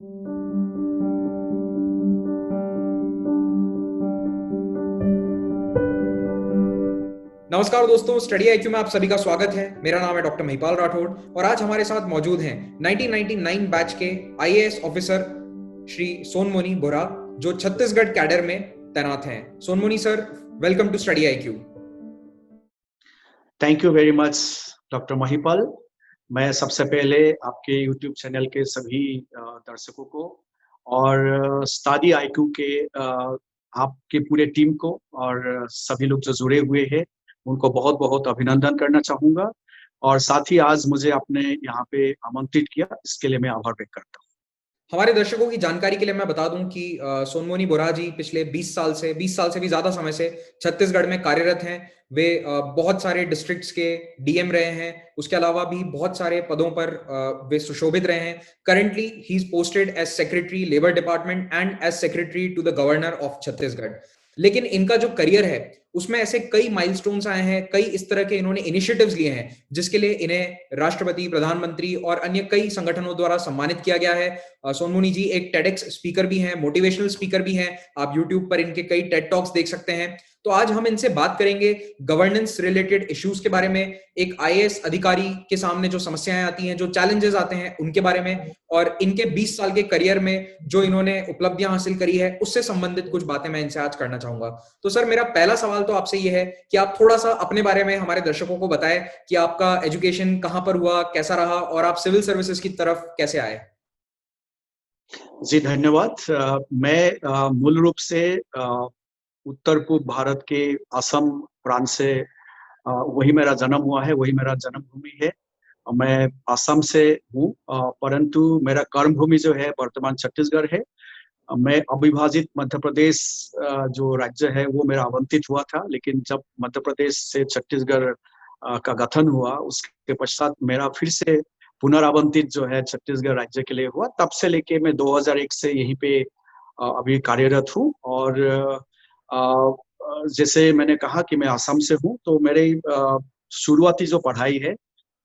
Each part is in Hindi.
नमस्कार दोस्तों, स्टडी आईक्यू में आप सभी का स्वागत है। मेरा नाम है डॉक्टर महिपाल राठौड़ और आज हमारे साथ मौजूद हैं 1999 बैच के आईएएस ऑफिसर श्री सोनमोनी बोरा, जो छत्तीसगढ़ कैडर में तैनात हैं। Sonmoni sir, welcome to study IQ. Thank you very much doctor Mahipal. मैं सबसे पहले आपके YouTube चैनल के सभी दर्शकों को और स्टडी आईक्यू के आपके पूरे टीम को और सभी लोग जो जुड़े हुए हैं उनको बहुत बहुत अभिनंदन करना चाहूँगा। और साथ ही आज मुझे आपने यहाँ पे आमंत्रित किया, इसके लिए मैं आभार व्यक्त करता हूँ। हमारे दर्शकों की जानकारी के लिए मैं बता दूं कि सोनमोनी बोरा जी पिछले 20 साल से भी ज्यादा समय से छत्तीसगढ़ में कार्यरत हैं। वे बहुत सारे डिस्ट्रिक्ट्स के डीएम रहे हैं। उसके अलावा भी बहुत सारे पदों पर वे सुशोभित रहे हैं। Currently he is posted as secretary labour department and as secretary to the governor of Chhattisgarh. लेकिन इनका जो करियर है उसमें ऐसे कई माइलस्टोन्स आए हैं, कई इस तरह के इन्होंने इनिशिएटिव्स लिए हैं जिसके लिए इन्हें राष्ट्रपति, प्रधानमंत्री और अन्य कई संगठनों द्वारा सम्मानित किया गया है। सोनमुनी जी एक टेडेक्स स्पीकर भी हैं, मोटिवेशनल स्पीकर भी हैं। आप यूट्यूब पर इनके कई टेड टॉक्स देख सकते हैं। तो आज हम इनसे बात करेंगे गवर्नेंस रिलेटेड इश्यूज के बारे में, एक आईएएस अधिकारी के सामने जो समस्याएं आती हैं, जो चैलेंजेस आते हैं उनके बारे में, और इनके 20 साल के करियर में जो इन्होंने उपलब्धियां हासिल करी है उससे संबंधित कुछ बातें मैं इनसे आज करना चाहूंगा। तो सर, मेरा पहला सवाल तो आपसे ये है कि आप थोड़ा सा अपने बारे में हमारे दर्शकों को बताएं कि आपका एजुकेशन कहां पर हुआ, कैसा रहा और आप सिविल सर्विसेज की तरफ कैसे आए। जी धन्यवाद। मैं मूल रूप से उत्तर पूर्व भारत के असम प्रांत से, वही मेरा जन्म हुआ है, वही मेरा जन्मभूमि है। मैं असम से हूँ, परंतु मेरा कर्म भूमि जो है वर्तमान छत्तीसगढ़ है। मैं अविभाजित मध्य प्रदेश जो राज्य है वो मेरा आवंटित हुआ था, लेकिन जब मध्य प्रदेश से छत्तीसगढ़ का गठन हुआ उसके पश्चात मेरा फिर से पुनरावंतित जो है छत्तीसगढ़ राज्य के लिए हुआ। तब से लेके मैं 2001 से यहीं पे अभी कार्यरत हूँ। और जैसे मैंने कहा कि मैं असम से हूँ, तो मेरे शुरुआती जो पढ़ाई है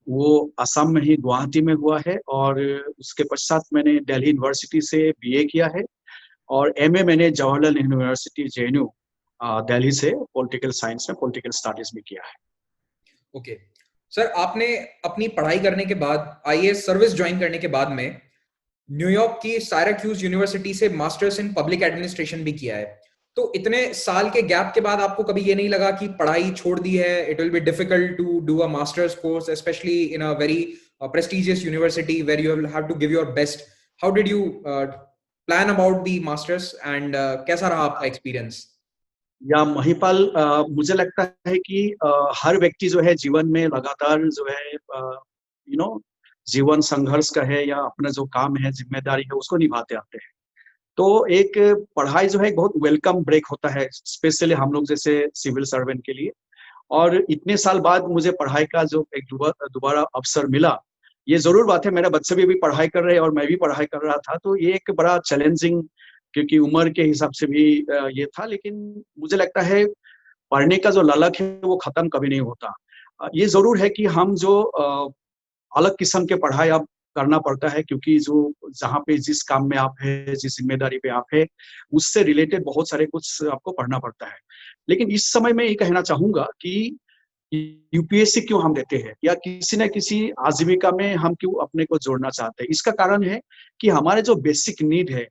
वो असम में ही गुवाहाटी में हुआ है। और उसके पश्चात मैंने दिल्ली यूनिवर्सिटी से बीए किया है और एमए मैंने जवाहरलाल नेहरू यूनिवर्सिटी जेएनयू दिल्ली से पॉलिटिकल साइंस में पॉलिटिकल स्टडीज में किया है। ओके सर, आपने अपनी पढ़ाई करने के बाद, आईएएस सर्विस ज्वाइन करने के बाद में न्यूयॉर्क की सायराक्यूज यूनिवर्सिटी से मास्टर्स इन पब्लिक एडमिनिस्ट्रेशन भी किया है। तो इतने साल के गैप के बाद आपको कभी ये नहीं लगा कि पढ़ाई छोड़ दी है, it will be difficult to do a masters course, specially in a very prestigious university where you will have to give your best? How did you plan about the masters and कैसा रहा आपका एक्सपीरियंस? या महिपाल, मुझे लगता है कि हर व्यक्ति जो है जीवन में लगातार जो है जीवन संघर्ष का है या अपना जो काम है, जिम्मेदारी है, उसको निभाते आते हैं। तो एक पढ़ाई जो है एक बहुत वेलकम ब्रेक होता है, स्पेशली हम लोग जैसे सिविल सर्वेंट के लिए। और इतने साल बाद मुझे पढ़ाई का जो एक दोबारा अवसर मिला, ये जरूर बात है, मेरे बच्चे भी पढ़ाई कर रहे हैं और मैं भी पढ़ाई कर रहा था, तो ये एक बड़ा चैलेंजिंग, क्योंकि उम्र के हिसाब से भी ये था। लेकिन मुझे लगता है पढ़ने का जो ललक है वो खत्म कभी नहीं होता। ये जरूर है कि हम जो अलग किस्म के पढ़ाई अब करना पड़ता है, क्योंकि जो जहाँ पे जिस काम में आप है, जिस जिम्मेदारी पे आप है, उससे रिलेटेड बहुत सारे कुछ आपको पढ़ना पड़ता है। लेकिन इस समय मैं ये कहना चाहूंगा कि यूपीएससी क्यों हम देते हैं या किसी न किसी आजीविका में हम क्यों अपने को जोड़ना चाहते हैं। इसका कारण है कि हमारे जो बेसिक नीड है,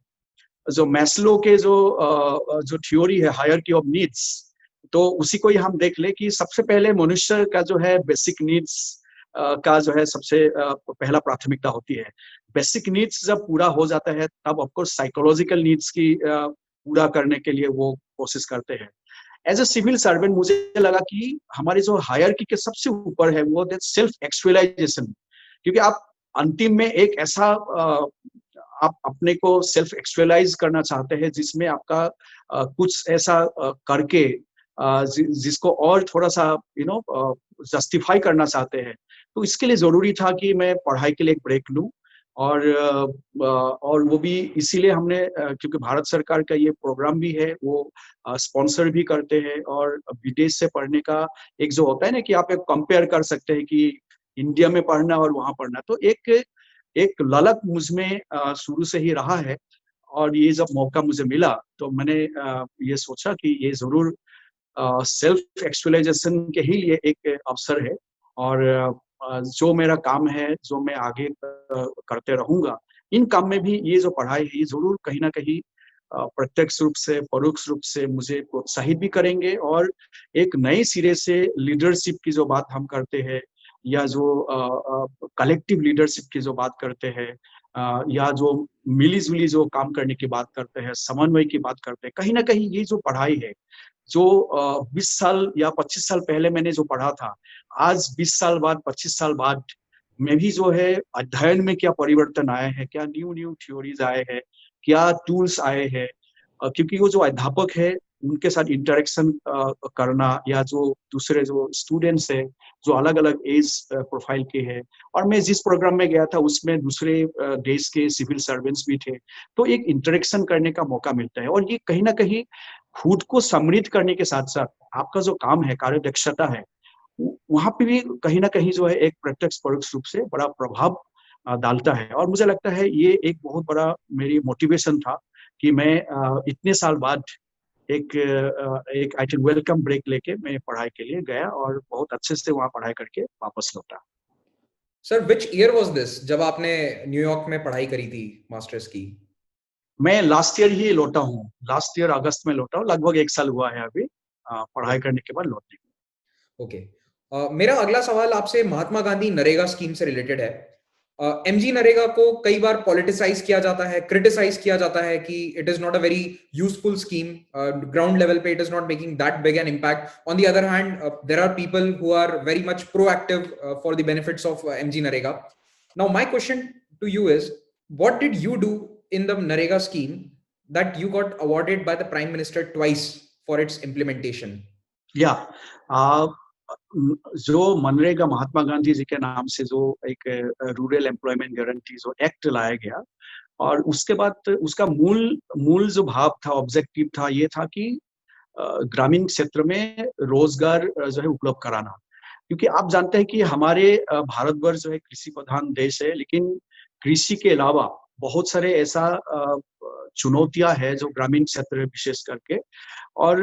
जो मैस्लो के जो थ्योरी है हायरार्की ऑफ नीड्स, तो उसी को ही हम देख ले कि सबसे पहले मनुष्य का जो है बेसिक नीड्स का जो है सबसे पहला प्राथमिकता होती है। बेसिक नीड्स जब पूरा हो जाता है तब ऑफकोर्स साइकोलॉजिकल नीड्स की पूरा करने के लिए वो कोशिश करते हैं। एज ए सिविल सर्वेंट मुझे लगा कि हमारी जो हायरार्की के सबसे ऊपर है वो सेल्फ एक्चुअलाइजेशन, क्योंकि आप अंतिम में एक ऐसा आप अपने को सेल्फ एक्चुअलाइज करना चाहते हैं जिसमें आपका कुछ ऐसा करके जिसको और थोड़ा सा जस्टिफाई करना चाहते हैं। तो इसके लिए जरूरी था कि मैं पढ़ाई के लिए एक ब्रेक लूं। और वो भी इसीलिए हमने, क्योंकि भारत सरकार का ये प्रोग्राम भी है, वो स्पॉन्सर भी करते हैं। और विदेश से पढ़ने का एक जो होता है ना कि आप एक कंपेयर कर सकते हैं कि इंडिया में पढ़ना और वहां पढ़ना, तो एक एक ललक मुझ में शुरू से ही रहा है। और ये जब मौका मुझे मिला तो मैंने ये सोचा कि ये जरूर सेल्फ एक्चुअलाइजेशन के ही लिए एक अवसर है। और जो मेरा काम है, जो मैं आगे करते रहूंगा, इन काम में भी ये जो पढ़ाई है ये जरूर कहीं ना कहीं प्रत्यक्ष रूप से, परोक्ष रूप से मुझे प्रोत्साहित भी करेंगे। और एक नए सिरे से लीडरशिप की जो बात हम करते हैं, या जो कलेक्टिव लीडरशिप की जो बात करते हैं, या जो मिली-जुली जो काम करने की बात करते हैं, समन्वय की बात करते हैं, कहीं ना कहीं ये जो पढ़ाई है, जो 20 साल या 25 साल पहले मैंने जो पढ़ा था, आज 20 साल बाद, 25 साल बाद में भी जो है अध्ययन में क्या परिवर्तन आए हैं, क्या न्यू न्यू थ्योरीज आए हैं, क्या टूल्स आए हैं। क्योंकि वो जो अध्यापक है उनके साथ इंटरेक्शन करना, या जो दूसरे जो स्टूडेंट्स है जो अलग अलग एज प्रोफाइल के हैं, और मैं जिस प्रोग्राम में गया था उसमें दूसरे देश के सिविल सर्वेंट्स भी थे, तो एक इंटरेक्शन करने का मौका मिलता है। और ये कहीं ना कहीं खुद को समृद्ध करने के साथ साथ आपका जो काम है, कार्य दक्षता है, वहां पे भी कहीं ना कहीं जो है एक प्रत्यक्ष परोक्ष रूप से बड़ा प्रभाव डालता है। और मुझे लगता है ये एक बहुत बड़ा मेरी मोटिवेशन था कि मैं इतने साल बाद एक आई थिंक वेलकम ब्रेक लेके मैं पढ़ाई के लिए गया, और बहुत अच्छे से वहाँ पढ़ाई करके वापस लौटा। Sir which year was this जब आपने न्यूयॉर्क में पढ़ाई करी थी मास्टर्स की? मैं लास्ट ईयर ही लौटा हूँ, लास्ट ईयर अगस्त में लौटा हूँ, लगभग 1 साल हुआ है अभी पढ़ाई करने के बाद लौटने। ओके। मेरा अगला सवाल आपसे महात्मा गांधी नरेगा स्कीम से रिलेटेड है। एमजी नरेगा को कई बार पॉलिटिसाइज किया जाता है, क्रिटिसाइज किया जाता है कि it is not a very useful scheme, ground level पे it is not making that big an impact. On the other hand there are people who are very much proactive for the benefits of MG NREGA. Now my question to you is, what did you do in the Narega scheme that you got awarded by the Prime Minister twice for its implementation? या जो मनरेगा महात्मा गांधी जी के नाम से जो एक रूरल एम्प्लॉयमेंट गारंटी जो एक्ट लाया गया, और उसके बाद उसका मूल मूल जो भाव था, ऑब्जेक्टिव था, ये था कि ग्रामीण क्षेत्र में रोजगार जो है उपलब्ध कराना। क्योंकि आप जानते हैं कि हमारे भारतवर्ष जो है कृषि प्रधान देश है, लेकिन कृषि के अलावा बहुत सारे ऐसा चुनौतियां हैं जो ग्रामीण क्षेत्र में विशेष करके, और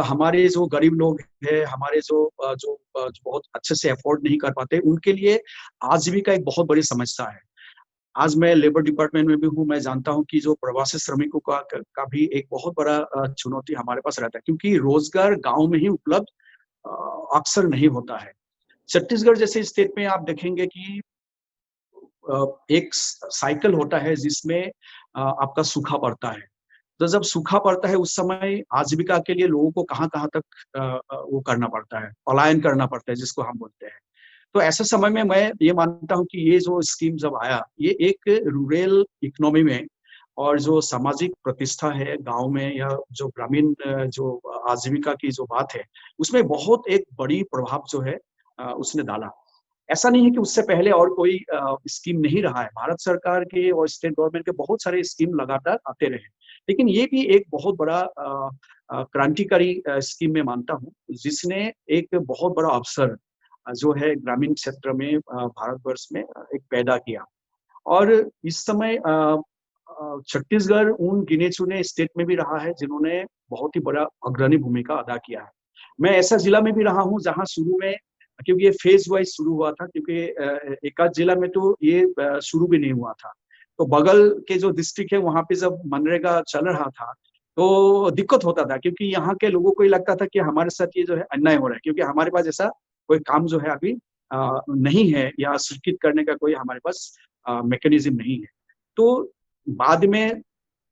हमारे जो गरीब लोग हैं, हमारे जो बहुत अच्छे से अफोर्ड नहीं कर पाते, उनके लिए आजीविका एक बहुत बड़ी समस्या है। आज मैं लेबर डिपार्टमेंट में भी हूँ, मैं जानता हूँ कि जो प्रवासी श्रमिकों का भी एक बहुत बड़ा चुनौती हमारे पास रहता है, क्योंकि रोजगार गांव में ही उपलब्ध अक्सर नहीं होता है। छत्तीसगढ़ जैसे स्टेट में आप देखेंगे कि एक साइकिल होता है जिसमें आपका सूखा पड़ता है। तो जब सूखा पड़ता है उस समय आजीविका के लिए लोगों को कहाँ कहाँ तक वो करना पड़ता है, पलायन करना पड़ता है जिसको हम बोलते हैं। तो ऐसे समय में मैं ये मानता हूँ कि ये जो स्कीम जब आया, ये एक रूरल इकोनॉमी में और जो सामाजिक प्रतिष्ठा है गांव में, या जो ग्रामीण जो आजीविका की जो बात है, उसमें बहुत एक बड़ी प्रभाव जो है उसने डाला। ऐसा नहीं है कि उससे पहले और कोई स्कीम नहीं रहा है, भारत सरकार के और स्टेट गवर्नमेंट के बहुत सारे स्कीम लगातार आते रहे, लेकिन ये भी एक बहुत बड़ा क्रांतिकारी स्कीम में मानता हूँ, जिसने एक बहुत बड़ा अवसर जो है ग्रामीण क्षेत्र में भारतवर्ष में एक पैदा किया। और इस समय छत्तीसगढ़ उन गिने चुने स्टेट में भी रहा है जिन्होंने बहुत ही बड़ा अग्रणी भूमिका अदा किया है। मैं ऐसा जिला में भी रहा हूँ जहाँ शुरू में, क्योंकि ये फेज वाइज शुरू हुआ था, क्योंकि एक आध जिला में तो ये शुरू भी नहीं हुआ था, तो बगल के जो डिस्ट्रिक्ट है वहां पे जब मनरेगा चल रहा था तो दिक्कत होता था, क्योंकि यहाँ के लोगों को ये लगता था कि हमारे साथ ये जो है अन्याय हो रहा है, क्योंकि हमारे पास ऐसा कोई काम जो है अभी नहीं है, या स्वीकृत करने का कोई हमारे पास मैकेनिज्म नहीं है। तो बाद में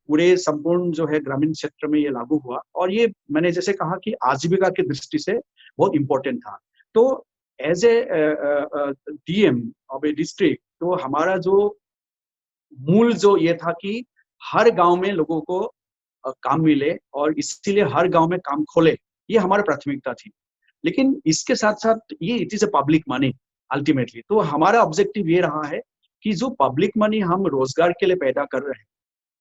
पूरे संपूर्ण जो है ग्रामीण क्षेत्र में ये लागू हुआ, और ये मैंने जैसे कहा कि आजीविका की दृष्टि से बहुत इंपॉर्टेंट था। तो as a DM of a district, तो हमारा जो मूल जो ये था कि हर गांव में लोगों को काम मिले, और इसीलिए हर गांव में काम खोले, ये हमारी प्राथमिकता थी। लेकिन इसके साथ साथ ये it is a public money ultimately, तो हमारा ऑब्जेक्टिव ये रहा है कि जो पब्लिक मनी हम रोजगार के लिए पैदा कर रहे हैं,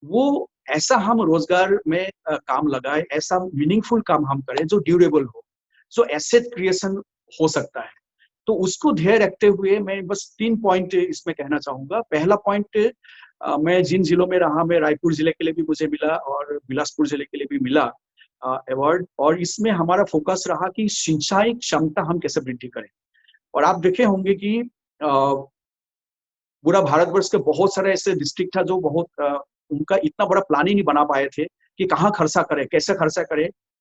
वो ऐसा हम रोजगार में काम लगाए, ऐसा मीनिंगफुल काम हम करें जो ड्यूरेबल हो, जो एसेट क्रिएशन हो सकता है। तो उसको ध्येय रखते हुए मैं बस 3 पॉइंट इसमें कहना चाहूंगा। पहला पॉइंट, मैं जिन जिलों में रहा, मैं रायपुर जिले के लिए भी मुझे मिला और बिलासपुर जिले के लिए भी मिला अवार्ड, और इसमें हमारा फोकस रहा कि सिंचाई क्षमता हम कैसे वृद्धि करें। और आप देखे होंगे कि पूरा भारतवर्ष के बहुत सारे ऐसे डिस्ट्रिक्ट था जो उनका इतना बड़ा प्लान ही नहीं बना पाए थे कि कहाँ खर्चा करें,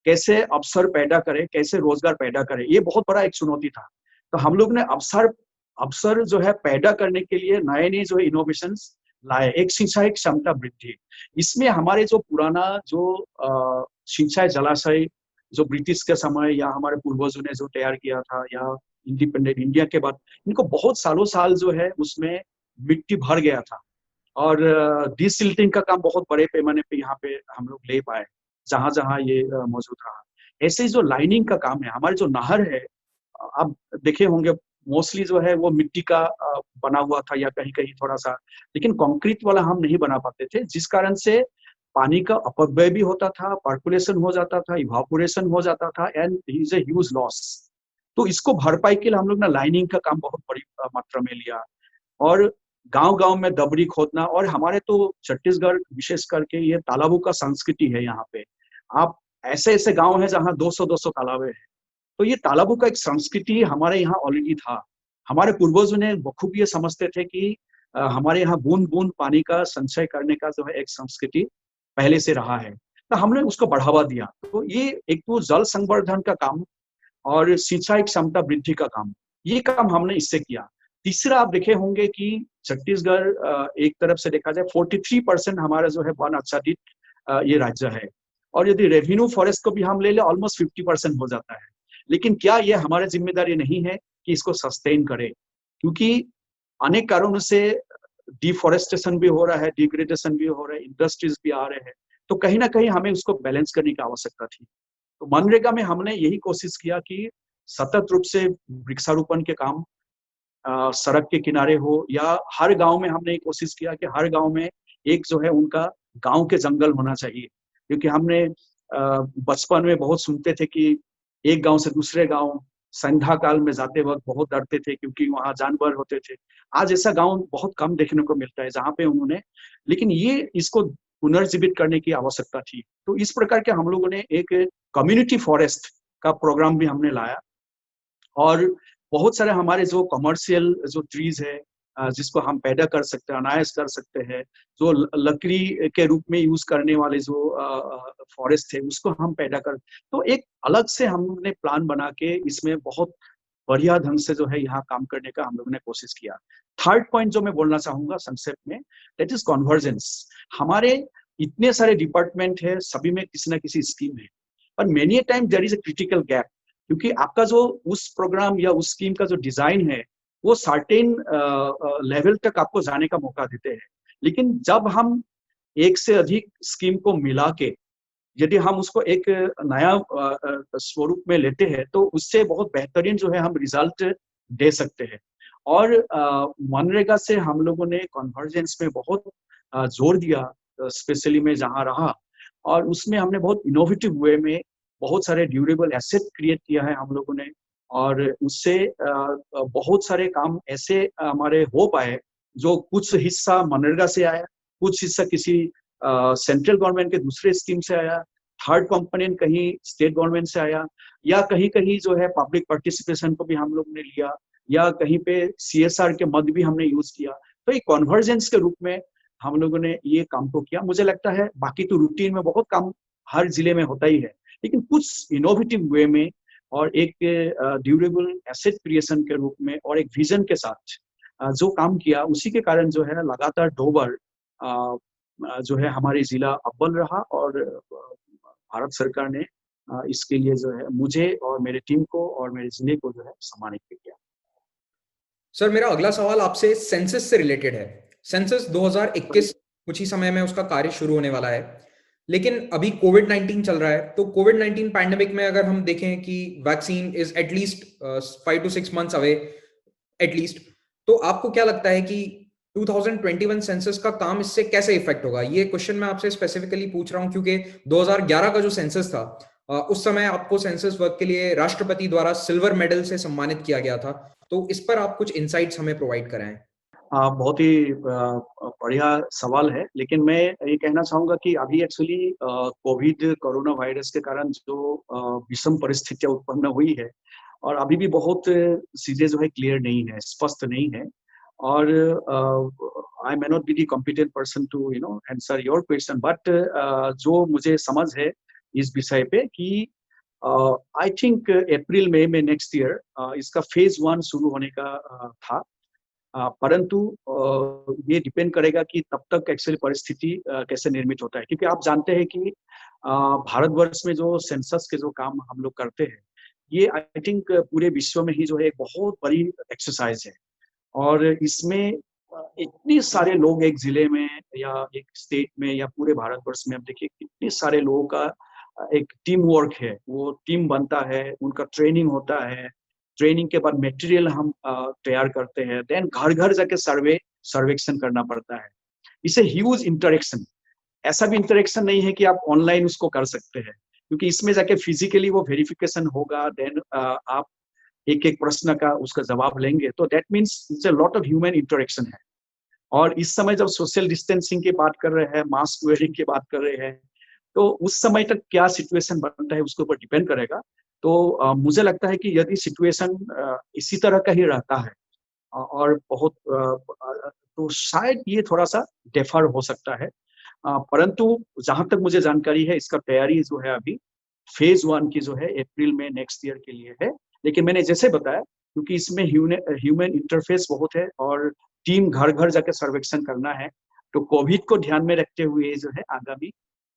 कैसे अवसर पैदा करें, कैसे रोजगार पैदा करें। ये बहुत बड़ा एक चुनौती था। तो हम लोग ने अवसर जो है पैदा करने के लिए नए नए जो है इनोवेशन लाए। एक सिंचाई क्षमता वृद्धि, इसमें हमारे जो पुराना जो सिंचाई जलाशय जो ब्रिटिश के समय या हमारे पूर्वजों ने जो तैयार किया था, या इंडिपेंडेंट इंडिया के बाद, इनको बहुत सालों साल जो है उसमें मिट्टी भर गया था, और डिसिल्टिंग का काम बहुत बड़े पैमाने पे यहाँ पे हम लोग ले पाए जहां जहां ये मौजूद रहा। ऐसे ही जो लाइनिंग का काम है, हमारे जो नहर है, आप देखे होंगे मोस्टली जो है वो मिट्टी का बना हुआ था या कहीं कहीं थोड़ा सा, लेकिन कंक्रीट वाला हम नहीं बना पाते थे, जिस कारण से पानी का अपव्यय भी होता था, पर्कुलेशन हो जाता था, इवापोरेशन हो जाता था, and is a huge loss. तो इसको भरपाई के लिए हम लोग ने लाइनिंग का काम बहुत बड़ी मात्रा में लिया, और गांव गांव में दबरी खोदना। और हमारे तो छत्तीसगढ़ विशेष करके ये तालाबों का संस्कृति है। यहाँ पे आप ऐसे ऐसे गांव हैं जहाँ 200-200 तालाबे हैं। तो ये तालाबों का एक संस्कृति हमारे यहाँ ऑलरेडी था। हमारे पूर्वजों ने बखूबी ये समझते थे कि हमारे यहाँ बूंद बूंद पानी का संचय करने का जो है एक संस्कृति पहले से रहा है, तो हमने उसको बढ़ावा दिया। तो ये एक तो जल संवर्धन का काम और सिंचाई क्षमता वृद्धि का काम, ये काम हमने इससे किया। तीसरा, आप देखे होंगे कि छत्तीसगढ़ एक तरफ से देखा जाए 43% हमारा जो है वन आच्छादित ये राज्य है, और यदि रेवेन्यू फॉरेस्ट को भी हम ले ले ऑलमोस्ट 50% हो जाता है। लेकिन क्या ये हमारी जिम्मेदारी नहीं है कि इसको सस्टेन करें, क्योंकि अनेक कारणों से डिफॉरेस्टेशन भी हो रहा है, डिग्रेडेशन भी हो रहा है, इंडस्ट्रीज भी आ रहे हैं, तो कहीं ना कहीं हमें उसको बैलेंस करने की आवश्यकता थी। तो मनरेगा में हमने यही कोशिश किया कि सतत रूप से वृक्षारोपण के काम सड़क के किनारे हो, या हर गांव में हमने कोशिश किया कि हर गांव में एक जो है उनका गांव के जंगल होना चाहिए। क्योंकि हमने बचपन में बहुत सुनते थे कि एक गांव से दूसरे गांव संध्या काल में जाते वक्त बहुत डरते थे क्योंकि वहां जानवर होते थे। आज ऐसा गांव बहुत कम देखने को मिलता है जहां पे उन्होंने, लेकिन ये इसको पुनर्जीवित करने की आवश्यकता थी। तो इस प्रकार के हम लोगों ने एक कम्युनिटी फॉरेस्ट का प्रोग्राम भी हमने लाया, और बहुत सारे हमारे जो कमर्शियल जो ट्रीज है जिसको हम पैदा कर सकते हैं, अनायास कर सकते हैं, जो लकड़ी के रूप में यूज करने वाले जो फॉरेस्ट है उसको हम पैदा कर, तो एक अलग से हमने प्लान बना के इसमें बहुत बढ़िया ढंग से जो है यहाँ काम करने का हम लोगों ने कोशिश किया। थर्ड पॉइंट जो मैं बोलना चाहूंगा संक्षेप में, दैट इज कॉन्वर्जेंस। हमारे इतने सारे डिपार्टमेंट है, सभी में किसी ना किसी स्कीम है, पर many time there is a critical gap, क्योंकि आपका जो उस प्रोग्राम या उस स्कीम का जो डिजाइन है वो सर्टेन लेवल तक आपको जाने का मौका देते हैं, लेकिन जब हम एक से अधिक स्कीम को मिला के यदि हम उसको एक नया स्वरूप में लेते हैं तो उससे बहुत बेहतरीन जो है हम रिजल्ट दे सकते हैं। और मनरेगा से हम लोगों ने कन्वर्जेंस में बहुत जोर दिया, स्पेशली में जहाँ रहा, और उसमें हमने बहुत इनोवेटिव वे में बहुत सारे ड्यूरेबल एसेट क्रिएट किया है हम लोगों ने, और उससे बहुत सारे काम ऐसे हमारे हो पाए जो कुछ हिस्सा मनरेगा से आया, कुछ हिस्सा किसी सेंट्रल गवर्नमेंट के दूसरे स्कीम से आया, थर्ड कंपोनेंट कहीं स्टेट गवर्नमेंट से आया, या कहीं कहीं जो है पब्लिक पार्टिसिपेशन को भी हम लोग ने लिया, या कहीं पे CSR के मद भी हमने यूज किया। तो एक कॉन्वर्जेंस के रूप में हम लोगों ने ये काम को किया। मुझे लगता है बाकी तो रूटीन में बहुत काम हर जिले में होता ही है, लेकिन कुछ इनोवेटिव वे में और एक ड्यूरेबल एसेट क्रिएशन के रूप में और एक विजन के साथ जो काम किया, उसी के कारण जो है लगातार 2 बार जो है हमारे जिला अव्वल रहा, और भारत सरकार ने इसके लिए जो है मुझे और मेरे टीम को और मेरे जिले को जो है सम्मानित किया। सर, मेरा अगला सवाल आपसे सेंसस से रिलेटेड है। सेंसस 2021 कुछ ही समय में उसका कार्य शुरू होने वाला है, लेकिन अभी कोविड-19 चल रहा है। तो कोविड-19 पैंडेमिक में अगर हम देखें कि vaccine is at least 5 to 6 months away at least, तो आपको क्या लगता है कि 2021 सेंसस का काम इससे कैसे इफेक्ट होगा? ये क्वेश्चन मैं आपसे स्पेसिफिकली पूछ रहा हूं क्योंकि 2011 का जो सेंसस था उस समय आपको सेंसस वर्क के लिए राष्ट्रपति द्वारा सिल्वर मेडल से सम्मानित किया गया था। तो इस पर आप कुछ इनसाइट्स हमें प्रोवाइड कराएं। बहुत ही बढ़िया सवाल है, लेकिन मैं ये कहना चाहूंगा कि अभी एक्चुअली कोविड कोरोना वायरस के कारण जो विषम परिस्थितियां उत्पन्न हुई है, और अभी भी बहुत चीजें जो है क्लियर नहीं है, स्पष्ट नहीं है। और I may not be the competent person to answer your question, but जो मुझे समझ है इस विषय पे कि आई थिंक अप्रैल मई में नेक्स्ट ईयर इसका फेज 1 शुरू होने का था। परंतु ये डिपेंड करेगा कि तब तक एक्चुअली परिस्थिति कैसे निर्मित होता है, क्योंकि आप जानते हैं कि भारतवर्ष में जो सेंसस के जो काम हम लोग करते हैं, ये आई थिंक पूरे विश्व में ही जो है एक बहुत बड़ी एक्सरसाइज है। और इसमें इतने सारे लोग एक जिले में या एक स्टेट में या पूरे भारतवर्ष में, आप देखिए कितने सारे लोगों का एक टीम वर्क है, वो टीम बनता है, उनका ट्रेनिंग होता है, ट्रेनिंग के बाद मटेरियल हम तैयार करते हैं, देन घर घर जाके सर्वेक्षण करना पड़ता है। इसे ह्यूज इंटरेक्शन, ऐसा भी इंटरेक्शन नहीं है कि आप ऑनलाइन उसको कर सकते हैं, क्योंकि इसमें जाके फिजिकली वो वेरिफिकेशन होगा, देन आप एक एक प्रश्न का उसका जवाब लेंगे, तो that means it's a lot of human interaction है। और इस समय जब सोशल डिस्टेंसिंग की बात कर रहे हैं, मास्क वेयरिंग की बात कर रहे हैं, तो उस समय तक क्या सिचुएशन बनता है उसके ऊपर डिपेंड करेगा। तो मुझे लगता है कि यदि सिचुएशन इसी तरह का ही रहता है और बहुत तो शायद ये थोड़ा सा डिफर हो सकता है। परंतु जहां तक मुझे जानकारी है, इसका तैयारी जो है अभी फेज 1 की जो है अप्रैल में नेक्स्ट ईयर के लिए है। लेकिन मैंने जैसे बताया, क्योंकि इसमें ह्यूमन इंटरफेस बहुत है और टीम घर घर जाकर सर्वेक्षण करना है, तो कोविड को ध्यान में रखते हुए जो है आगामी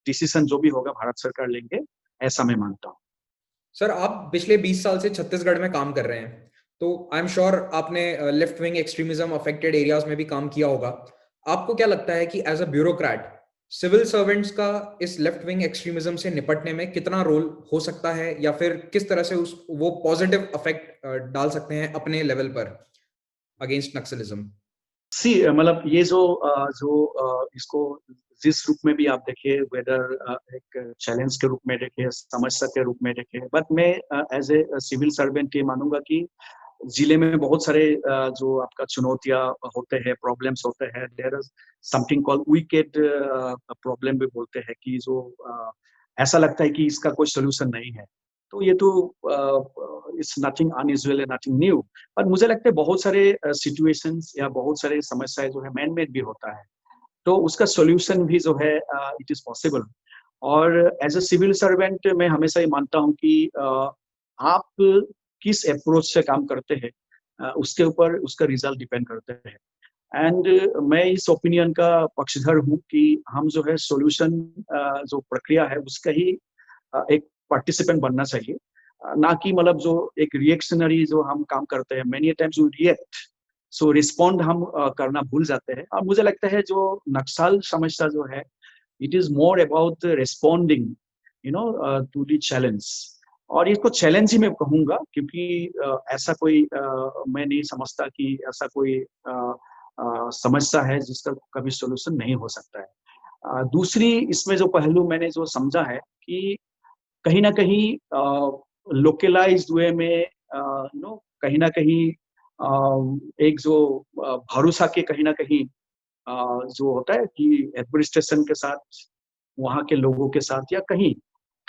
डिसीजन जो भी होगा भारत सरकार लेंगे, ऐसा मैं मानता हूँ। सर, आप पिछले 20 साल से छत्तीसगढ़ में काम कर रहे हैं, तो आई एम श्योर आपने left wing extremism affected areas में भी काम किया होगा। आपको क्या लगता है कि as a bureaucrat civil servants का इस लेफ्ट विंग एक्सट्रीमिज्म से निपटने में कितना रोल हो सकता है, या फिर किस तरह से वो पॉजिटिव अफेक्ट डाल सकते हैं अपने लेवल पर अगेंस्ट नक्सलिज्म? सी मतलब ये जो इसको जिस रूप में भी आप देखिए, वेदर एक चैलेंज के रूप में देखिए, समस्या के रूप में देखिए, बट मैं एज ए सिविल सर्वेंट ये मानूंगा कि जिले में बहुत सारे जो आपका चुनौतियां होते हैं, प्रॉब्लम्स होते हैं, there is something called wicked problem भी बोलते हैं, कि जो ऐसा लगता है कि इसका कोई सोल्यूशन नहीं है। तो ये तो it's nothing unusual, nothing new. पर मुझे लगता है बहुत सारे सिचुएशंस या बहुत सारे समस्याएं जो है मैन मेड भी होता है, तो उसका सोल्यूशन भी जो है इट इज पॉसिबल। और एज अ सिविल सर्वेंट मैं हमेशा ये मानता हूँ कि आप किस अप्रोच से काम करते हैं, उसके ऊपर उसका रिजल्ट डिपेंड करते हैं। एंड मैं इस ओपिनियन का पक्षधर हूँ कि हम जो है सॉल्यूशन जो प्रक्रिया है उसका ही एक पार्टिसिपेंट बनना चाहिए, ना कि मतलब जो एक रिएक्शनरी जो हम काम करते हैं, many times we react, so respond हम करना भूल जाते हैं। और मुझे लगता है जो नक्सल समस्या जो है, it is more about responding to the challenge. और इसको चैलेंज ही मैं कहूंगा, क्योंकि ऐसा कोई मैं नहीं समझता कि ऐसा कोई समस्या है जिसका कभी सोल्यूशन नहीं हो सकता है। दूसरी इसमें जो पहलू मैंने जो समझा है कि कहीं ना कहीं लोकलाइज्ड वे में कहीं ना कहीं एक जो भरोसा के कहीं ना कहीं जो होता है कि एडमिनिस्ट्रेशन के साथ, वहाँ के लोगों के साथ, या कहीं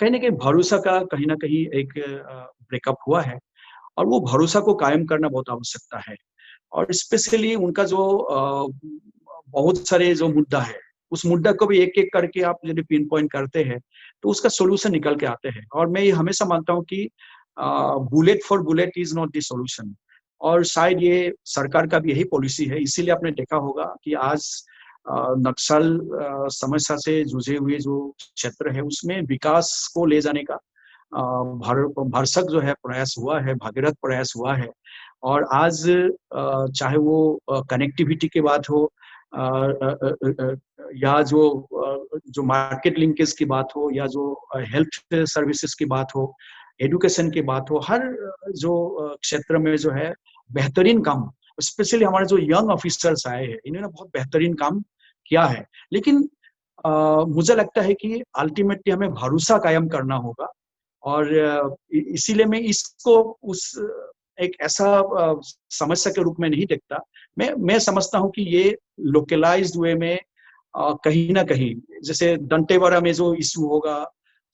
कहीं ना कहीं भरोसा का कहीं ना कहीं एक ब्रेकअप हुआ है, और वो भरोसा को कायम करना बहुत आवश्यकता है। और स्पेशली उनका जो बहुत सारे जो मुद्दा है, उस मुद्दा को भी एक एक करके आप यदि पिन पॉइंट करते हैं, तो उसका सोल्यूशन निकल के आते हैं। और मैं ये हमेशा मानता हूँ कि bullet for bullet is not the solution. और शायद ये सरकार का भी यही पॉलिसी है, इसीलिए आपने देखा होगा कि आज नक्सल समस्या से जूझे हुए जो क्षेत्र है उसमें विकास को ले जाने का भरसक जो है प्रयास हुआ है, भागीरथ प्रयास हुआ है। और आज चाहे वो कनेक्टिविटी की बात हो, या जो मार्केट लिंकेज की बात हो, या जो हेल्थ सर्विसेज की बात हो, एजुकेशन की बात हो, हर जो क्षेत्र में जो है बेहतरीन काम, स्पेशली हमारे जो यंग ऑफिसर्स आए हैं, इन्होंने बहुत बेहतरीन काम किया है। लेकिन मुझे लगता है कि अल्टीमेटली हमें भरोसा कायम करना होगा, और इसीलिए मैं इसको उस एक ऐसा समस्या के रूप में नहीं देखता। मैं समझता हूँ कि ये लोकलाइज्ड वे में कहीं ना कहीं, जैसे दंतेवाड़ा में जो इशू होगा,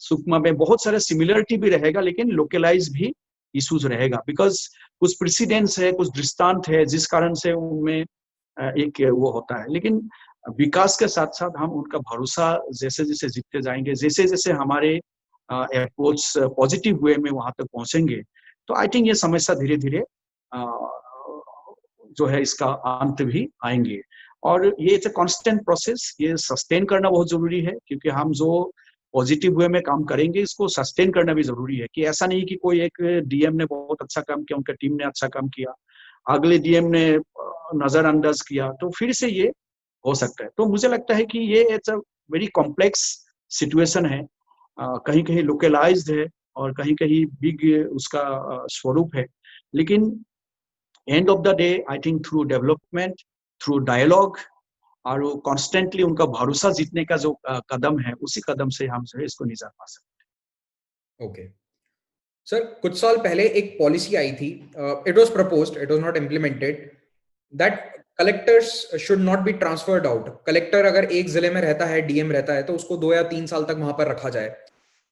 सुकमा में बहुत सारे सिमिलरिटी भी रहेगा, लेकिन लोकलाइज भी इश्यूज रहेगा, बिकॉज कुछ प्रेसिडेंस है, कुछ दृष्टांत है जिस कारण से उनमें एक वो होता है। लेकिन विकास के साथ साथ हम उनका भरोसा जैसे जैसे जीतते जाएंगे, जैसे जैसे हमारे अप्रोच पॉजिटिव वे में वहां तक पहुंचेंगे, तो आई थिंक ये समस्या धीरे धीरे जो है इसका अंत भी आएंगे। और ये इट्स अ कांस्टेंट प्रोसेस, ये सस्टेन करना बहुत जरूरी है, क्योंकि हम जो पॉजिटिव वे में काम करेंगे इसको सस्टेन करना भी जरूरी है। कि ऐसा नहीं कि कोई एक डीएम ने बहुत अच्छा काम किया, उनका टीम ने अच्छा काम किया, अगले डीएम ने नजरअंदाज किया, तो फिर से ये हो सकता है। तो मुझे लगता है कि ये it's a very complex situation है, कहीं कहीं लोकलाइज्ड है और कहीं कहीं बिग उसका स्वरूप है। लेकिन end of the day I think through development, through dialogue, और वो कॉन्स्टेंटली उनका भरोसा जीतने का जो कदम है, उसी कदम से हम जो है इसको निजात पा सकते हैं। ओके सर, कुछ साल पहले एक पॉलिसी आई थी, it was proposed, it was not implemented, that collectors should not be transferred out. Collector अगर एक जिले में रहता है, डीएम रहता है, तो उसको 2 या 3 साल तक वहां पर रखा जाए।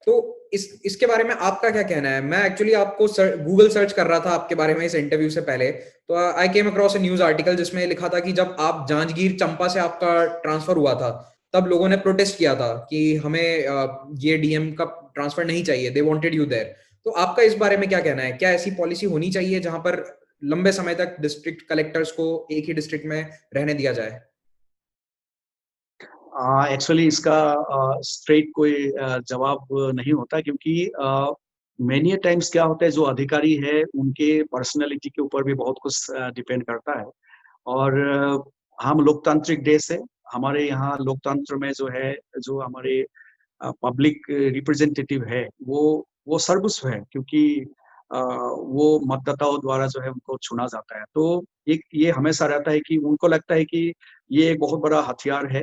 तो इसके बारे में आपका क्या कहना है? मैं एक्चुअली आपको गूगल सर्च कर रहा था आपके बारे में इस इंटरव्यू से पहले, तो आई केम अक्रॉस ए न्यूज आर्टिकल जिसमें लिखा था कि जब आप जांजगीर चंपा से आपका ट्रांसफर हुआ था, तब लोगों ने प्रोटेस्ट किया था कि हमें ये डीएम का ट्रांसफर नहीं चाहिए, दे वांटेड यू देयर। तो आपका इस बारे में क्या कहना है? क्या ऐसी पॉलिसी होनी चाहिए जहां पर लंबे समय तक डिस्ट्रिक्ट कलेक्टर्स को एक ही डिस्ट्रिक्ट में रहने दिया जाए? एक्चुअली इसका स्ट्रेट कोई जवाब नहीं होता, क्योंकि मेनी टाइम्स क्या होता है, जो अधिकारी है उनके पर्सनैलिटी के ऊपर भी बहुत कुछ डिपेंड करता है। और हम लोकतांत्रिक देश है, हमारे यहाँ लोकतंत्र में जो है, जो हमारे पब्लिक रिप्रेजेंटेटिव है वो सर्वस्व है, क्योंकि वो मतदाताओं द्वारा जो है उनको चुना जाता है। तो एक ये हमेशा रहता है कि उनको लगता है कि ये एक बहुत बड़ा हथियार है,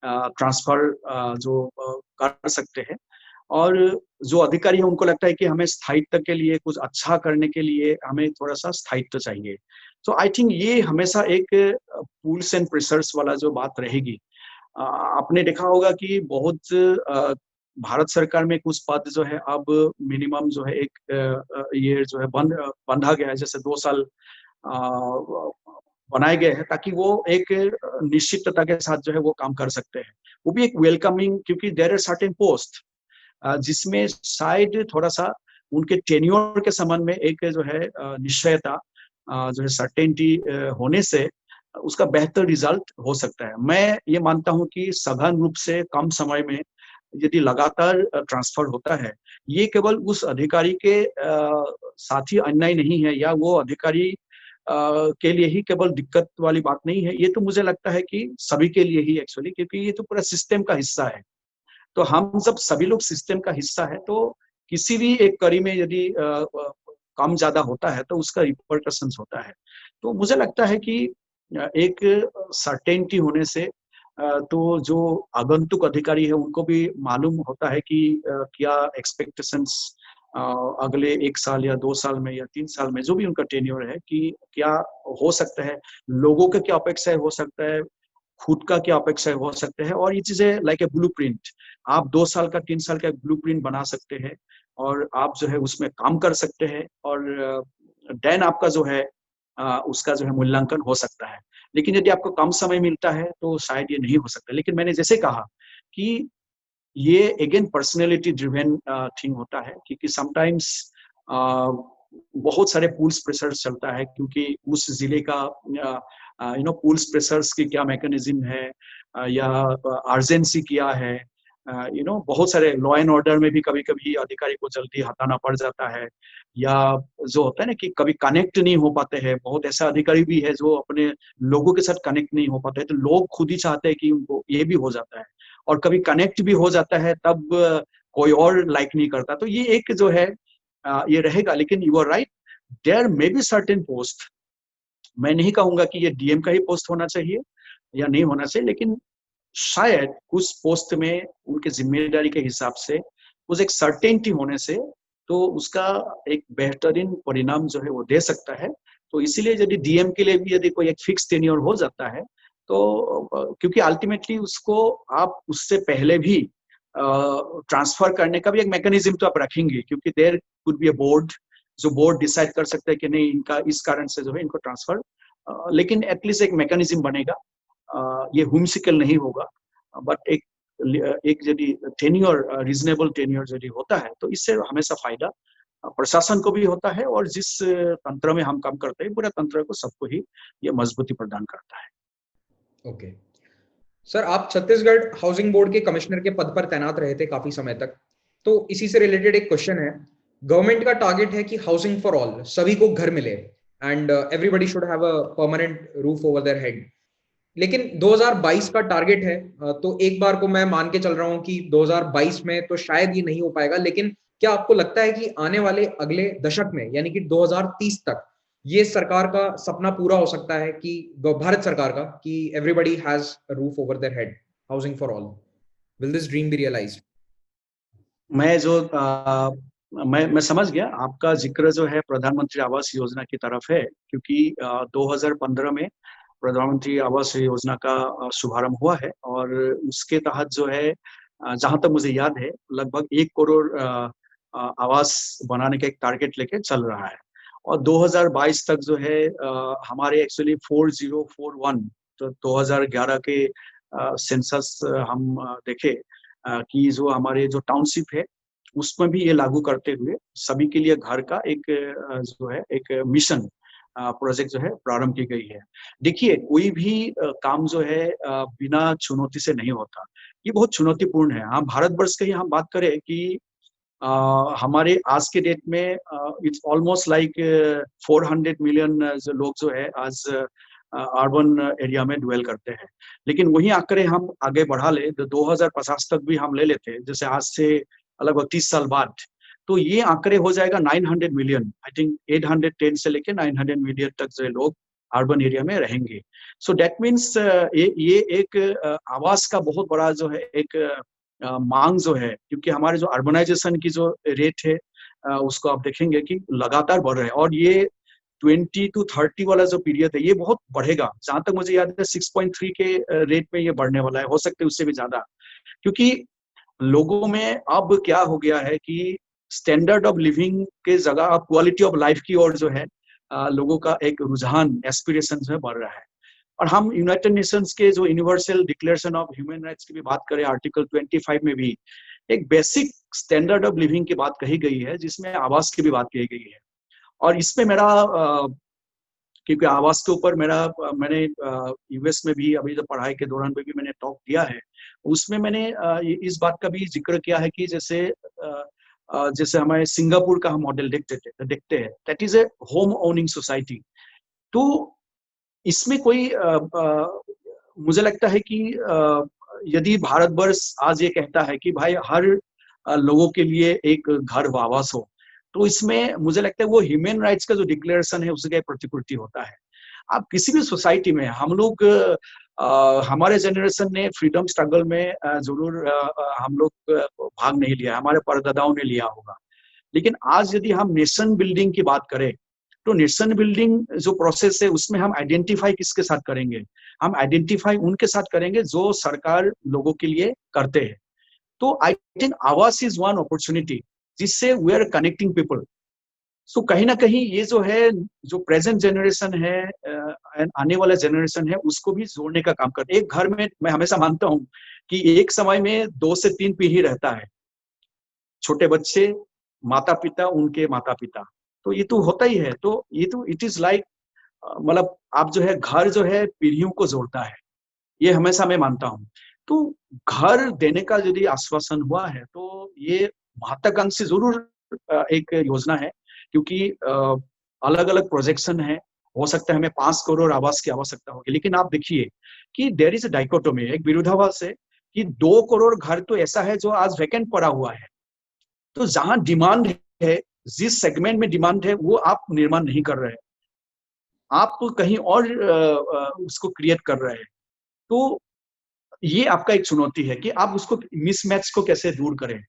ट्रांसफर जो कर सकते हैं। और जो अधिकारी है उनको लगता है कि हमें स्थायित्व के लिए, कुछ अच्छा करने के लिए हमें थोड़ा सा स्थायित्व चाहिए। तो आई थिंक ये हमेशा एक पुल्स एंड प्रेशर्स वाला जो बात रहेगी। आपने देखा होगा कि बहुत भारत सरकार में कुछ पद जो है अब मिनिमम जो है एक ये जो है बंधा गया है, जैसे 2 साल बनाए गए हैं, ताकि वो एक निश्चितता के साथ जो है वो काम कर सकते हैं। वो भी एक वेलकमिंग, क्योंकि देयर आर सर्टेन पोस्ट जिसमें शायद थोड़ा सा उनके टेन्योर के संबंध में एक जो है निश्चयता, जो है सर्टेनिटी होने से उसका बेहतर रिजल्ट हो सकता है। मैं ये मानता हूं कि सघन रूप से कम समय में यदि लगातार ट्रांसफर होता है, ये केवल उस अधिकारी के साथ ही अन्याय नहीं है, या वो अधिकारी के लिए ही केवल दिक्कत वाली बात नहीं है। ये तो मुझे लगता है कि सभी के लिए ही एक्चुअली, क्योंकि ये तो पूरा सिस्टम का हिस्सा है। तो हम जब सभी लोग सिस्टम का हिस्सा है, तो किसी भी एक कड़ी में यदि कम ज्यादा होता है तो उसका रिपरकशंस होता है। तो मुझे लगता है कि एक सर्टेनिटी होने से तो जो आगंतुक अधिकारी है उनको भी मालूम होता है कि क्या एक्सपेक्टेशंस अगले 1 साल या 2 साल में या 3 साल में जो भी उनका टेन्योर है, कि क्या हो सकता है, लोगों के क्या अपेक्षाएं हो सकता है, खुद का क्या अपेक्षा हो सकते हैं। और ये चीजें लाइक ए ब्लूप्रिंट, आप 2 साल का 3 साल का ब्लूप्रिंट बना सकते हैं और आप जो है उसमें काम कर सकते हैं, और देन आपका जो है उसका जो है मूल्यांकन हो सकता है। लेकिन यदि आपको कम समय मिलता है तो शायद ये नहीं हो सकता। लेकिन मैंने जैसे कहा कि ये अगेन पर्सनैलिटी ड्रिवन थिंग होता है, क्योंकि समटाइम्स बहुत सारे पुल्स प्रेशर चलता है, क्योंकि उस जिले का पुल्स प्रेशर्स की क्या मैकेनिज्म है, या अर्जेंसी क्या है, बहुत सारे लॉ एंड ऑर्डर में भी कभी कभी अधिकारी को जल्दी हटाना पड़ जाता है, या जो होता है ना कि कभी कनेक्ट नहीं हो पाते हैं। बहुत ऐसा अधिकारी भी है जो अपने लोगों के साथ कनेक्ट नहीं हो पाते हैं, तो लोग खुद ही चाहते हैं कि उनको ये भी हो जाता है। और कभी कनेक्ट भी हो जाता है तब कोई और लाइक नहीं करता। तो ये एक जो है ये रहेगा। लेकिन you are right, there may be certain post, मैं नहीं कहूंगा कि ये डीएम का ही पोस्ट होना चाहिए या नहीं होना चाहिए, लेकिन शायद कुछ पोस्ट में उनके जिम्मेदारी के हिसाब से कुछ एक सर्टेनिटी होने से तो उसका एक बेहतरीन परिणाम जो है वो दे सकता है। तो इसीलिए यदि डीएम के लिए भी यदि कोई एक फिक्स टेन्योर हो जाता है तो क्योंकि अल्टीमेटली उसको आप उससे पहले भी ट्रांसफर करने का भी एक मैकेनिज्म तो आप रखेंगे, क्योंकि there could be a board, जो बोर्ड डिसाइड कर सकता है कि नहीं इनका इस कारण से जो है इनको ट्रांसफर, लेकिन एटलीस्ट एक मैकेनिज्म बनेगा। ये हुमसिकल नहीं होगा, बट एक यदि टेन्योर, रीजनेबल टेन्योर यदि होता है तो इससे हमेशा फायदा प्रशासन को भी होता है, और जिस तंत्र में हम काम करते हैं पूरे तंत्र को सबको ही ये मजबूती प्रदान करता है। ओके सर, आप छत्तीसगढ़ हाउसिंग बोर्ड के कमिश्नर के पद पर तैनात रहे थे काफी समय तक, तो इसी से रिलेटेड एक क्वेश्चन है। गवर्नमेंट का टारगेट है कि हाउसिंग फॉर ऑल, सभी को घर मिले and everybody should have a permanent roof over their head. लेकिन 2022 का टारगेट है, तो एक बार को मैं मान के चल रहा हूं कि 2022 में तो शायद ये नहीं हो पाएगा, लेकिन क्या आपको लगता है कि आने वाले अगले दशक में यानी कि 2030 तक ये सरकार का सपना पूरा हो सकता है कि भारत सरकार का, कि everybody has roof over their head, housing for all? Will this dream be realised? मैं जो मैं समझ गया आपका जिक्र जो है प्रधानमंत्री आवास योजना की तरफ है, क्योंकि 2015 में प्रधानमंत्री आवास योजना का शुभारंभ हुआ है, और उसके तहत जो है जहां तक मुझे याद है लगभग 1 करोड़ आवास बनाने का एक टारगेट लेके चल रहा है। और 2022 तक जो है हमारे एक्चुअली 4041, तो 2011 के सेंसस हम देखे कि जो हमारे जो टाउनशिप है उसमें भी ये लागू करते हुए सभी के लिए घर का एक जो है एक मिशन प्रोजेक्ट जो है प्रारंभ की गई है। देखिए कोई भी काम जो है बिना चुनौती से नहीं होता, ये बहुत चुनौतीपूर्ण है। हम भारतवर्ष की हम बात करें कि हमारे आज के डेट में इट्स ऑलमोस्ट लाइक 400 मिलियन जो लोग जो है आज अर्बन एरिया में ड्वेल करते हैं, लेकिन वही आंकड़े हम आगे बढ़ा ले तो 2050 तक भी हम ले लेते हैं, जैसे आज से लगभग 30 साल बाद, तो ये आंकड़े हो जाएगा 900 मिलियन। आई थिंक 810 से लेके 900 मिलियन तक जो लोग अर्बन एरिया में रहेंगे। सो दैट मीन्स ये एक आवास का बहुत बड़ा जो है एक मांग जो है, क्योंकि हमारे जो अर्बनाइजेशन की जो रेट है उसको आप देखेंगे कि लगातार बढ़ रहा है, और ये 20 to 30 वाला जो पीरियड है ये बहुत बढ़ेगा। जहां तक मुझे याद है 6.3 के रेट में ये बढ़ने वाला है, हो सकते है उससे भी ज्यादा, क्योंकि लोगों में अब क्या हो गया है कि स्टैंडर्ड ऑफ लिविंग के जगह अब क्वालिटी ऑफ लाइफ की ओर जो है लोगों का एक रुझान, एस्पिरेशन जो है बढ़ रहा है। और हम यूनाइटेड नेशंस के जो universal declaration of human rights की भी बात करें, आर्टिकल 25 में भी एक बेसिक स्टैंडर्ड ऑफ लिविंग की बात कही गई है, जिसमें आवास की भी बात कही गई है। और इसमें मेरा क्योंकि आवास के ऊपर मैंने यूएस में भी अभी जो पढ़ाई के दौरान भी मैंने टॉक दिया है, उसमें मैंने इस बात का भी जिक्र किया है कि जैसे हमारे सिंगापुर का हम मॉडल देखते हैं, that is a home owning society. तो इसमें कोई मुझे लगता है कि यदि भारतवर्ष आज ये कहता है कि भाई हर लोगों के लिए एक घर व आवास हो, तो इसमें मुझे लगता है वो ह्यूमन राइट्स का जो डिक्लेरेशन है उसका प्रतिपूर्ति होता है। आप किसी भी सोसाइटी में हम लोग हमारे जनरेशन ने फ्रीडम स्ट्रगल में जरूर हम लोग भाग नहीं लिया, हमारे परदादाओं ने लिया होगा, लेकिन आज यदि हम नेशन बिल्डिंग की बात करें तो नेशन बिल्डिंग जो प्रोसेस है उसमें हम आइडेंटिफाई किसके साथ करेंगे? हम आइडेंटिफाई उनके साथ करेंगे जो सरकार लोगों के लिए करते हैं। तो आई थिंक आवास इज वन अपॉर्चुनिटी जिससे वी आर कनेक्टिंग पीपल। सो कहीं ना कहीं ये जो है, जो प्रेजेंट जनरेशन है एंड आने वाला जनरेशन है, उसको भी जोड़ने का काम करते। एक घर में मैं हमेशा मानता हूँ कि एक समय में 2 से 3 पीढ़ी रहता है, छोटे बच्चे, माता पिता, उनके माता पिता, तो ये तो होता ही है। तो ये तो इट इज लाइक मतलब आप जो है घर जो है पीढ़ियों को जोड़ता है, ये हमेशा मैं मानता हूँ। तो घर देने का यदि आश्वासन हुआ है तो ये महत्वाकांक्षी जरूर एक योजना है, क्योंकि अलग अलग प्रोजेक्शन है। हो सकता है हमें 5 करोड़ आवास की आवश्यकता होगी, लेकिन आप देखिए कि देयर इज अ डाइकोटोमी, एक विरोधाभास है कि 2 करोड़ घर तो ऐसा है जो आज वैकेंट पड़ा हुआ है। तो जहां डिमांड है, जिस सेगमेंट में डिमांड है वो आप निर्माण नहीं कर रहे हैं, आप कहीं और उसको क्रिएट कर रहे हैं। तो ये आपका एक चुनौती है कि आप उसको मिसमैच को कैसे दूर करें।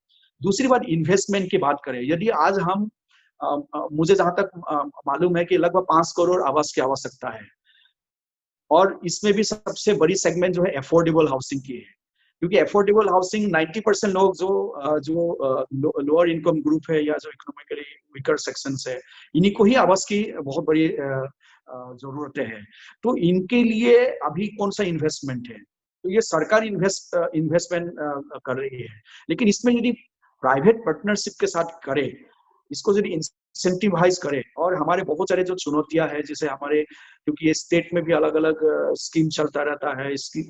दूसरी बात इन्वेस्टमेंट की बात करें, यदि आज हम मुझे जहां तक मालूम है कि लगभग 5 करोड़ आवास की आवश्यकता है, और इसमें भी सबसे बड़ी सेगमेंट जो है अफोर्डेबल हाउसिंग की है, क्योंकि अफोर्डेबल हाउसिंग 90% लोग जो लोअर इनकम ग्रुप है या जो इकोनॉमिकली वीकर सेक्शन है, इन्हीं को ही आवास की बहुत बड़ी जरूरतें हैं। तो इनके लिए अभी कौन सा इन्वेस्टमेंट है, तो ये सरकार इन्वेस्टमेंट कर रही है, लेकिन इसमें यदि प्राइवेट पार्टनरशिप के साथ करे, इसको यदि इंसेंटिवाइज करे, और हमारे बहुत सारे जो चुनौतियां हैं, जैसे हमारे, क्योंकि ये स्टेट में भी अलग अलग स्कीम चलता रहता है, इसकी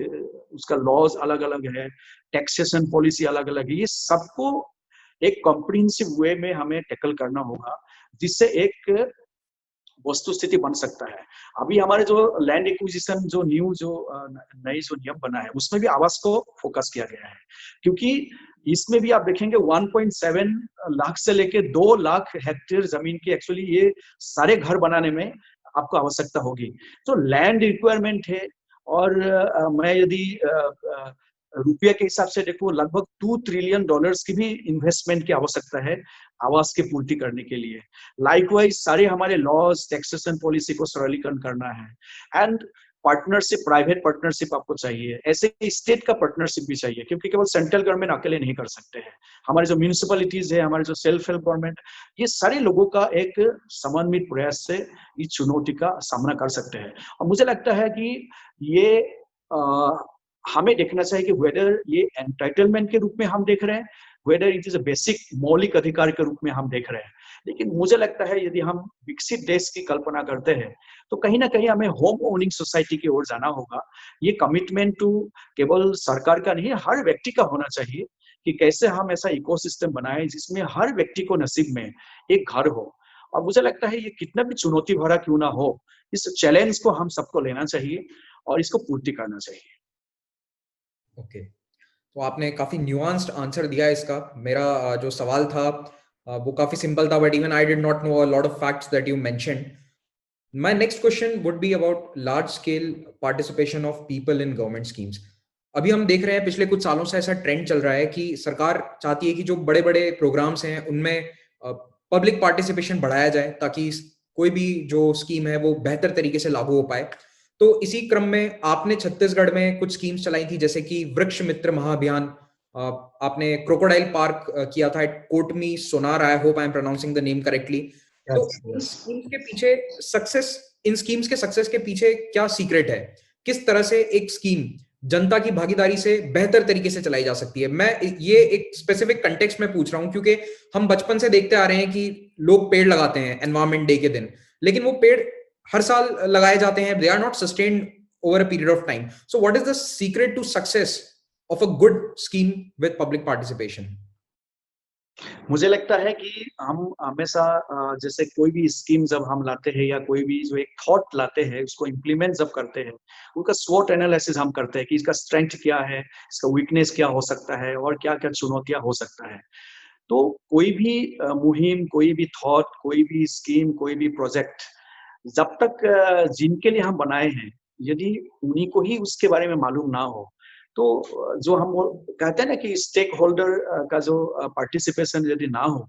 उसका लॉज अलग अलग है, टैक्सेशन पॉलिसी अलग अलग है, ये सबको एक कॉम्प्रिहेंसिव वे में हमें टैकल करना होगा, जिससे एक वस्तु स्थिति बन सकता है। अभी हमारे जो लैंड एक्विजिशन जो नई जो नियम बना है, उसमें भी आवास को फोकस किया गया है, क्योंकि इसमें भी आप देखेंगे 1.7 लाख से लेके 2 लाख हेक्टेयर जमीन की एक्चुअली ये सारे घर बनाने में आपको आवश्यकता होगी। तो लैंड रिक्वायरमेंट है, और मैं यदि रुपये के हिसाब से देखो, लगभग $2 ट्रिलियन की भी इन्वेस्टमेंट की आवश्यकता है आवास की पूर्ति करने के लिए। लाइकवाइज सारे हमारे लॉज, टैक्सेशन पॉलिसी को सरलीकरण करना है, एंड पार्टनरशिप, प्राइवेट पार्टनरशिप आपको चाहिए, ऐसे स्टेट का पार्टनरशिप भी चाहिए, क्योंकि केवल सेंट्रल गवर्नमेंट अकेले नहीं कर सकते हैं। हमारे जो म्यूनिसिपैलिटीज है, हमारे जो सेल्फ हेल्प गवर्नमेंट, ये सारे लोगों का एक समन्वित प्रयास से इस चुनौती का सामना कर सकते हैं। और मुझे लगता है कि ये हमें देखना चाहिए कि वेदर ये एंटाइटलमेंट के रूप में हम देख रहे हैं, whether it is a basic मौलिक अधिकार के रूप में हम देख रहे हैं। लेकिन मुझे लगता है यदि हम विकसित देश की कल्पना करते हैं, तो कहीं ना कहीं हमें होम ओनिंग सोसाइटी की ओर जाना होगा। ये कमिटमेंट टू केवल सरकार का नहीं, हर व्यक्ति का होना चाहिए, कि कैसे हम ऐसा इकोसिस्टम बनाए जिसमें हर व्यक्ति को नसीब में एक घर हो। और मुझे लगता है ये कितना भी चुनौती भरा क्यों ना हो, इस चैलेंज को हम सबको लेना चाहिए और इसको पूर्ति करना चाहिए। ओके, तो आपने काफी न्यूआंस्ड आंसर दिया इसका। मेरा जो सवाल था वो काफी सिंपल था, but even I did not know a lot of facts that you mentioned. My next question would be about large scale participation of people in government schemes. अभी हम देख रहे हैं पिछले कुछ सालों से ऐसा ट्रेंड चल रहा है कि सरकार चाहती है कि जो बड़े बड़े प्रोग्राम्स हैं उनमें पब्लिक पार्टिसिपेशन बढ़ाया जाए, ताकि कोई भी जो स्कीम है वो बेहतर तरीके से लागू हो पाए। तो इसी क्रम में आपने छत्तीसगढ़ में कुछ स्कीम्स चलाई थी, जैसे कि वृक्ष मित्र महाअभियान। आपने क्रोकोडाइल पार्क किया था at Kotmi Sonar, I hope I am pronouncing the name correctly. तो इन स्कीम्स के पीछे इन स्कीम्स के सक्सेस के पीछे क्या सीक्रेट है? किस तरह से एक स्कीम जनता की भागीदारी से बेहतर तरीके से चलाई जा सकती है? मैं ये एक स्पेसिफिक कंटेक्स्ट में पूछ रहा हूं, क्योंकि हम बचपन से देखते आ रहे हैं कि लोग पेड़ लगाते हैं एनवायरमेंट डे के दिन, लेकिन वो पेड़ हर साल लगाए जाते हैं, they are not sustained over a period of time. So what is the secret to success of a good scheme with public participation? मुझे लगता है कि हम हमेशा जैसे कोई भी स्कीम जब हम लाते हैं, या कोई भी जो एक थॉट लाते हैं, उसको इम्प्लीमेंट जब करते हैं, उनका स्वॉट एनालिसिस हम करते हैं कि इसका स्ट्रेंथ क्या है, इसका वीकनेस क्या हो सकता है, और क्या क्या चुनौतियां हो सकता है। तो कोई भी मुहिम, कोई भी थॉट, कोई भी स्कीम, कोई भी प्रोजेक्ट, जब तक जिनके लिए हम बनाए हैं, यदि उन्हीं को ही उसके बारे में मालूम ना हो, तो जो हम कहते हैं ना कि स्टेक होल्डर का जो पार्टिसिपेशन यदि ना हो,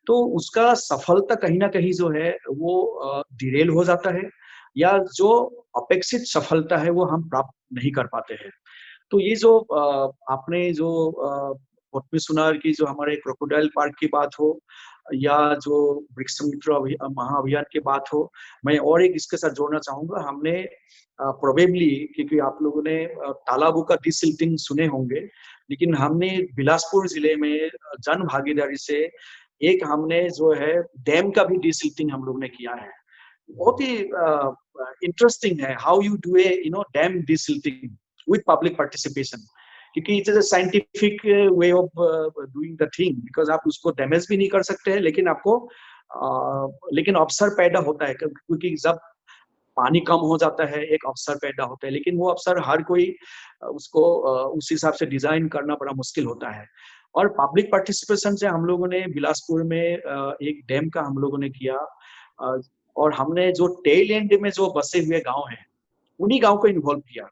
तो उसका सफलता कहीं ना कहीं जो है वो डिरेल हो जाता है, या जो अपेक्षित सफलता है वो हम प्राप्त नहीं कर पाते हैं। तो ये जो आपने जो पद्मी सुनार की जो हमारे क्रोकोडाइल पार्क की बात हो, या जो वृक्ष मित्र महाअभियान की बात हो, मैं और एक इसके साथ जोड़ना चाहूंगा। हमने प्रोबेबली, क्योंकि आप लोगों ने तालाबों का डिसिल्टिंग सुने होंगे, लेकिन हमने बिलासपुर जिले में जन भागीदारी से एक हमने जो है डैम का भी डिसिल्टिंग हम लोग ने किया है। बहुत ही इंटरेस्टिंग है how you do a dam desilting with public participation, क्योंकि it is a scientific way of doing the thing, because आप उसको डैमेज भी नहीं कर सकते हैं, लेकिन आपको लेकिन अवसर पैदा होता है, क्योंकि जब पानी कम हो जाता है एक अवसर पैदा होता है, लेकिन वो अवसर हर कोई उसको उस हिसाब से डिजाइन करना बड़ा मुश्किल होता है। और पब्लिक पार्टिसिपेशन से हम लोगों ने बिलासपुर में एक डैम का हम लोगों ने किया, और हमने जो टेल एंड में जो बसे हुए गांव हैं, उन्हीं गांव को इन्वॉल्व किया।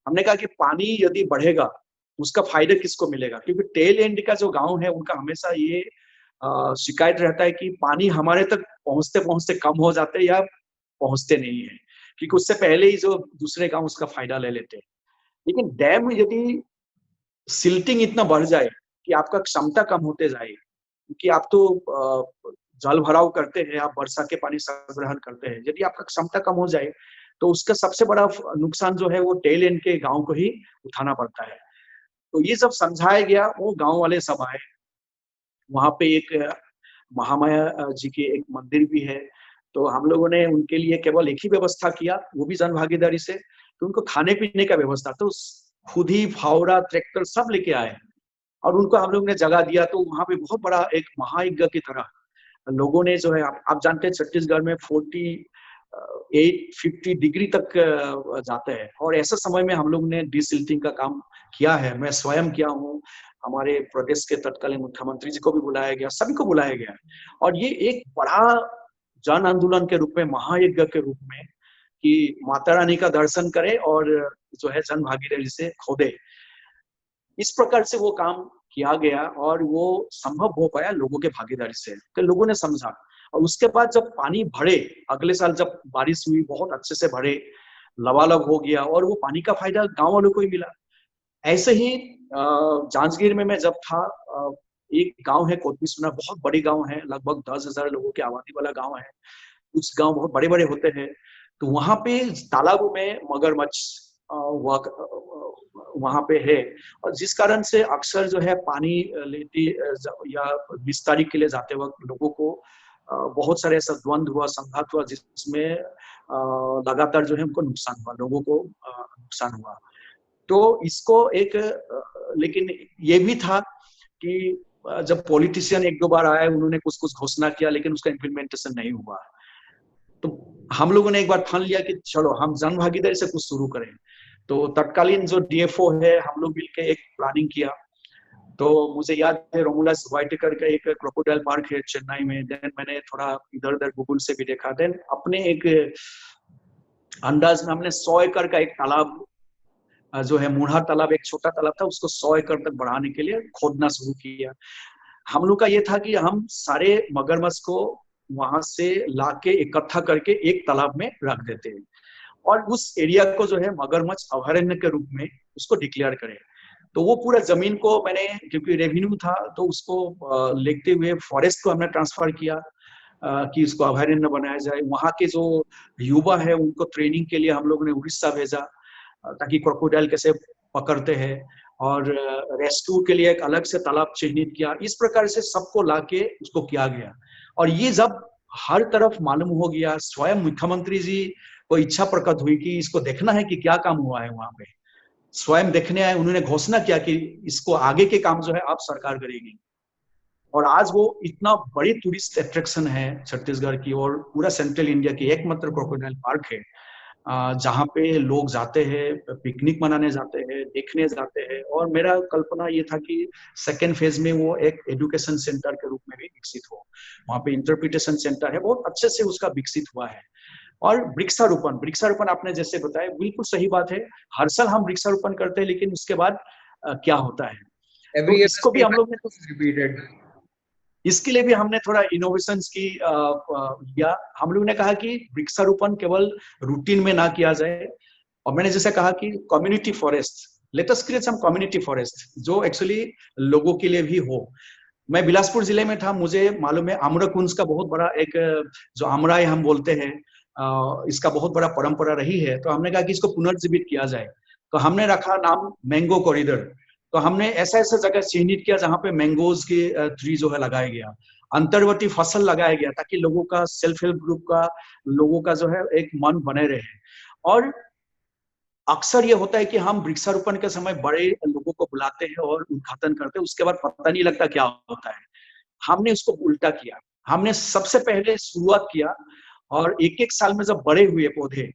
हमने कहा कि पानी यदि बढ़ेगा उसका फायदा किसको मिलेगा? क्योंकि टेल एंड का जो गांव है उनका हमेशा ये शिकायत रहता है कि पानी हमारे तक पहुंचते पहुंचते कम हो जाते हैं या पहुंचते नहीं है, क्योंकि उससे पहले ही जो दूसरे गांव उसका फायदा ले लेते हैं। लेकिन डैम यदि सिल्टिंग इतना बढ़ जाए कि आपका क्षमता कम होते जाए, क्योंकि आप तो जल भराव करते हैं, आप वर्षा के पानी संग्रहण करते हैं, यदि आपका क्षमता कम हो जाए तो उसका सबसे बड़ा नुकसान जो है वो टेल एंड के गांव को ही उठाना पड़ता है। तो ये सब समझाया गया, वो गांव वाले सब आए। वहां पे एक महामाया जी की एक मंदिर भी है, तो हम लोगों ने उनके लिए केवल एक ही व्यवस्था किया, वो भी जन भागीदारी से, तो उनको खाने पीने का व्यवस्था, तो खुद ही फावड़ा ट्रैक्टर सब लेके आए और उनको हम लोग ने जगह दिया। तो वहां पे बहुत बड़ा एक महायज्ञ की तरह लोगों ने जो है, आप जानते हैं छत्तीसगढ़ में 48-50 डिग्री तक जाते हैं, और ऐसे समय में हम लोग ने डिसिल्टिंग का काम किया है। मैं स्वयं किया हूँ, हमारे प्रदेश के तत्कालीन मुख्यमंत्री जी को भी बुलाया गया, सभी को बुलाया गया, और ये एक बड़ा जन आंदोलन के रूप में, महायज्ञ के रूप में, कि माता रानी का दर्शन करे और जो है जन भागीदारी से खोदे। इस प्रकार से वो काम किया गया और वो संभव हो पाया लोगों के भागीदारी से, तो लोगों ने समझा। और उसके बाद जब पानी भरे, अगले साल जब बारिश हुई, बहुत अच्छे से भरे, लबालब हो गया, और वो पानी का फायदा गांव वालों को ही मिला। ऐसे ही जांजगीर में मैं जब था, एक गांव है कोतमीसुना, बहुत बड़ी गांव है, लगभग 10,000 लोगों की आबादी वाला गांव है। कुछ गांव बहुत बड़े बड़े होते हैं, तो वहां पे तालाबों में मगरमच्छ वहां पे है, और जिस कारण से अक्सर जो है पानी लेती या बिस्तारी के लिए जाते वक्त लोगों को बहुत सारे ऐसा द्वंद हुआ, संघात हुआ, जिसमें लगातार जो है उनको नुकसान हुआ, लोगों को नुकसान हुआ। तो इसको एक लेकिन ये भी था कि जब पॉलिटिशियन एक दो बार आए, उन्होंने कुछ कुछ घोषणा किया, लेकिन उसका इम्प्लीमेंटेशन नहीं हुआ। तो हम लोगों ने एक बार ठान लिया कि चलो हम जन भागीदारी से कुछ शुरू करें। तो तत्कालीन जो डीएफओ है, हम लोग मिलकर एक प्लानिंग किया। तो मुझे याद है रोमुलस वाइटेकर का एक क्रोकोडाइल पार्क है चेन्नई में। देन मैंने थोड़ा इधर उधर गूगल से भी देखा, देन अपने एक अंदाज में हमने 100 एकड़ का एक तालाब जो है मूढ़ा तालाब, एक छोटा तालाब था, उसको 100 एकड़ तक बढ़ाने के लिए खोदना शुरू किया। हम लोग का ये था कि हम सारे मगरमच्छ को वहां से लाके इकट्ठा करके एक तालाब में रख देते हैं, और उस एरिया को जो है मगरमच्छ अभयारण्य के रूप में उसको डिक्लेयर करें। तो वो पूरा जमीन को मैंने, क्योंकि रेवेन्यू था, तो उसको लेते हुए फॉरेस्ट को हमने ट्रांसफर किया कि इसको अभयारण्य बनाया जाए। वहां के जो युवा है उनको ट्रेनिंग के लिए हम लोग ने उड़ीसा भेजा, ताकि क्रोकोडाइल कैसे पकड़ते हैं, और रेस्क्यू के लिए एक अलग से तालाब चिन्हित किया। इस प्रकार से सबको लाके उसको किया गया। और ये जब हर तरफ मालूम हो गया, स्वयं मुख्यमंत्री जी को इच्छा प्रकट हुई कि इसको देखना है कि क्या काम हुआ है वहां पे, स्वयं देखने आए। उन्होंने घोषणा किया कि इसको आगे के काम जो है आप सरकार करेगी। और आज वो इतना बड़ी टूरिस्ट अट्रैक्शन है छत्तीसगढ़ की, और पूरा सेंट्रल इंडिया की एकमात्र क्रोकोडाइल पार्क है, जहाँ पे लोग जाते हैं, पिकनिक मनाने जाते हैं, देखने जाते हैं। और मेरा कल्पना ये था कि सेकेंड फेज में वो एक एजुकेशन सेंटर के रूप में भी विकसित हो। वहाँ पे इंटरप्रिटेशन सेंटर है, बहुत अच्छे से उसका विकसित हुआ है। और वृक्षारोपण, वृक्षारोपण आपने जैसे बताया, बिल्कुल सही बात है। हर साल हम वृक्षारोपण करते हैं, लेकिन उसके बाद क्या होता है, तो इसको भी हम लोग ने रिपीटेड, इसके लिए भी हमने थोड़ा इनोवेशंस की या हम लोग ने कहा कि वृक्षारोपण केवल रूटीन में ना किया जाए। और मैंने जैसे कहा कि community forest, let us create some community forest जो एक्चुअली लोगों के लिए भी हो। मैं बिलासपुर जिले में था, मुझे मालूम है आम्रकुंज का बहुत बड़ा एक, जो आमराई हम बोलते हैं, इसका बहुत बड़ा परंपरा रही है। तो हमने कहा कि इसको पुनर्जीवित किया जाए, तो हमने रखा नाम मैंगो कॉरिडोर। तो हमने ऐसा ऐसा जगह चिन्हित किया जहाँ पे मैंगोज के ट्री जो है लगाया गया, अंतर्वर्ती फसल लगाया गया, ताकि लोगों का, सेल्फ हेल्प ग्रुप का, लोगों का जो है एक मन बने रहे। और अक्सर ये होता है कि हम वृक्षारोपण के समय बड़े लोगों को बुलाते हैं और उद्घाटन करते हैं, उसके बाद पता नहीं लगता क्या होता है। हमने उसको उल्टा किया, हमने सबसे पहले शुरुआत किया, और एक एक साल में जब बड़े हुए पौधे,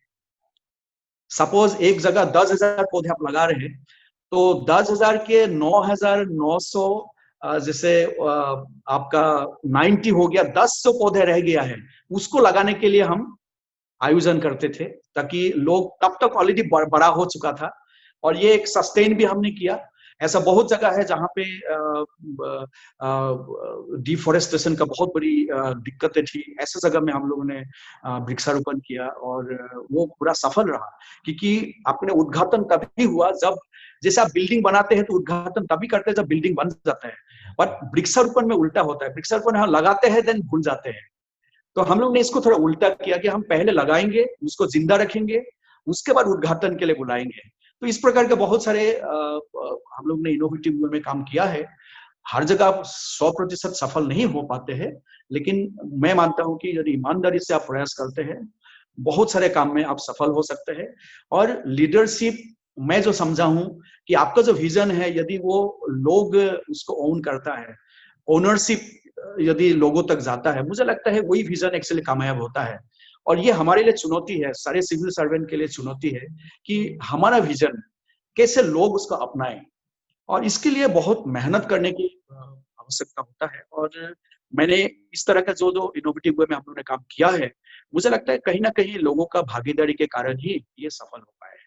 सपोज एक जगह 10,000 पौधे आप लगा रहे हैं, तो 10,000 के 9,900, जैसे आपका 90 हो गया, 100 पौधे रह गया है, उसको लगाने के लिए हम आयोजन करते थे, ताकि लोग, तब तक ऑलरेडी बड़ा हो चुका था। और ये एक सस्टेन भी हमने किया। ऐसा बहुत जगह है जहाँ पे डिफोरेस्टेशन का बहुत बड़ी दिक्कतें थी। ऐसे जगह में हम लोगों ने वृक्षारोपण किया और वो पूरा सफल रहा, क्योंकि अपने उद्घाटन तभी हुआ जब, जैसे आप बिल्डिंग बनाते हैं तो उद्घाटन तभी करते हैं जब बिल्डिंग बन जाता है, बट वृक्षारोपण में उल्टा होता है। वृक्षारोपण हम लगाते हैं देन भूल जाते हैं। तो हम लोग ने इसको थोड़ा उल्टा किया कि हम पहले लगाएंगे, उसको जिंदा रखेंगे, उसके बाद उद्घाटन के लिए बुलाएंगे। तो इस प्रकार के बहुत सारे हम लोग ने इनोवेटिव वे में काम किया है। हर जगह 100% सफल नहीं हो पाते हैं, लेकिन मैं मानता हूं कि यदि ईमानदारी से आप प्रयास करते हैं, बहुत सारे काम में आप सफल हो सकते हैं। और लीडरशिप, मैं जो समझा हूं कि आपका जो विजन है, यदि वो लोग उसको ओन करता है, ओनरशिप यदि लोगों तक जाता है, मुझे लगता है वही विजन एक्चुअली कामयाब होता है। और ये हमारे लिए चुनौती है, सारे सिविल सर्वेंट के लिए चुनौती है कि हमारा विजन कैसे लोग उसको अपनाएं, और इसके लिए बहुत मेहनत करने की आवश्यकता होता है। और मैंने इस तरह का जो जो इनोवेटिव वे में हम लोगों ने काम किया है, मुझे लगता है कहीं ना कहीं लोगों का भागीदारी के कारण ही ये सफल हो पाया है।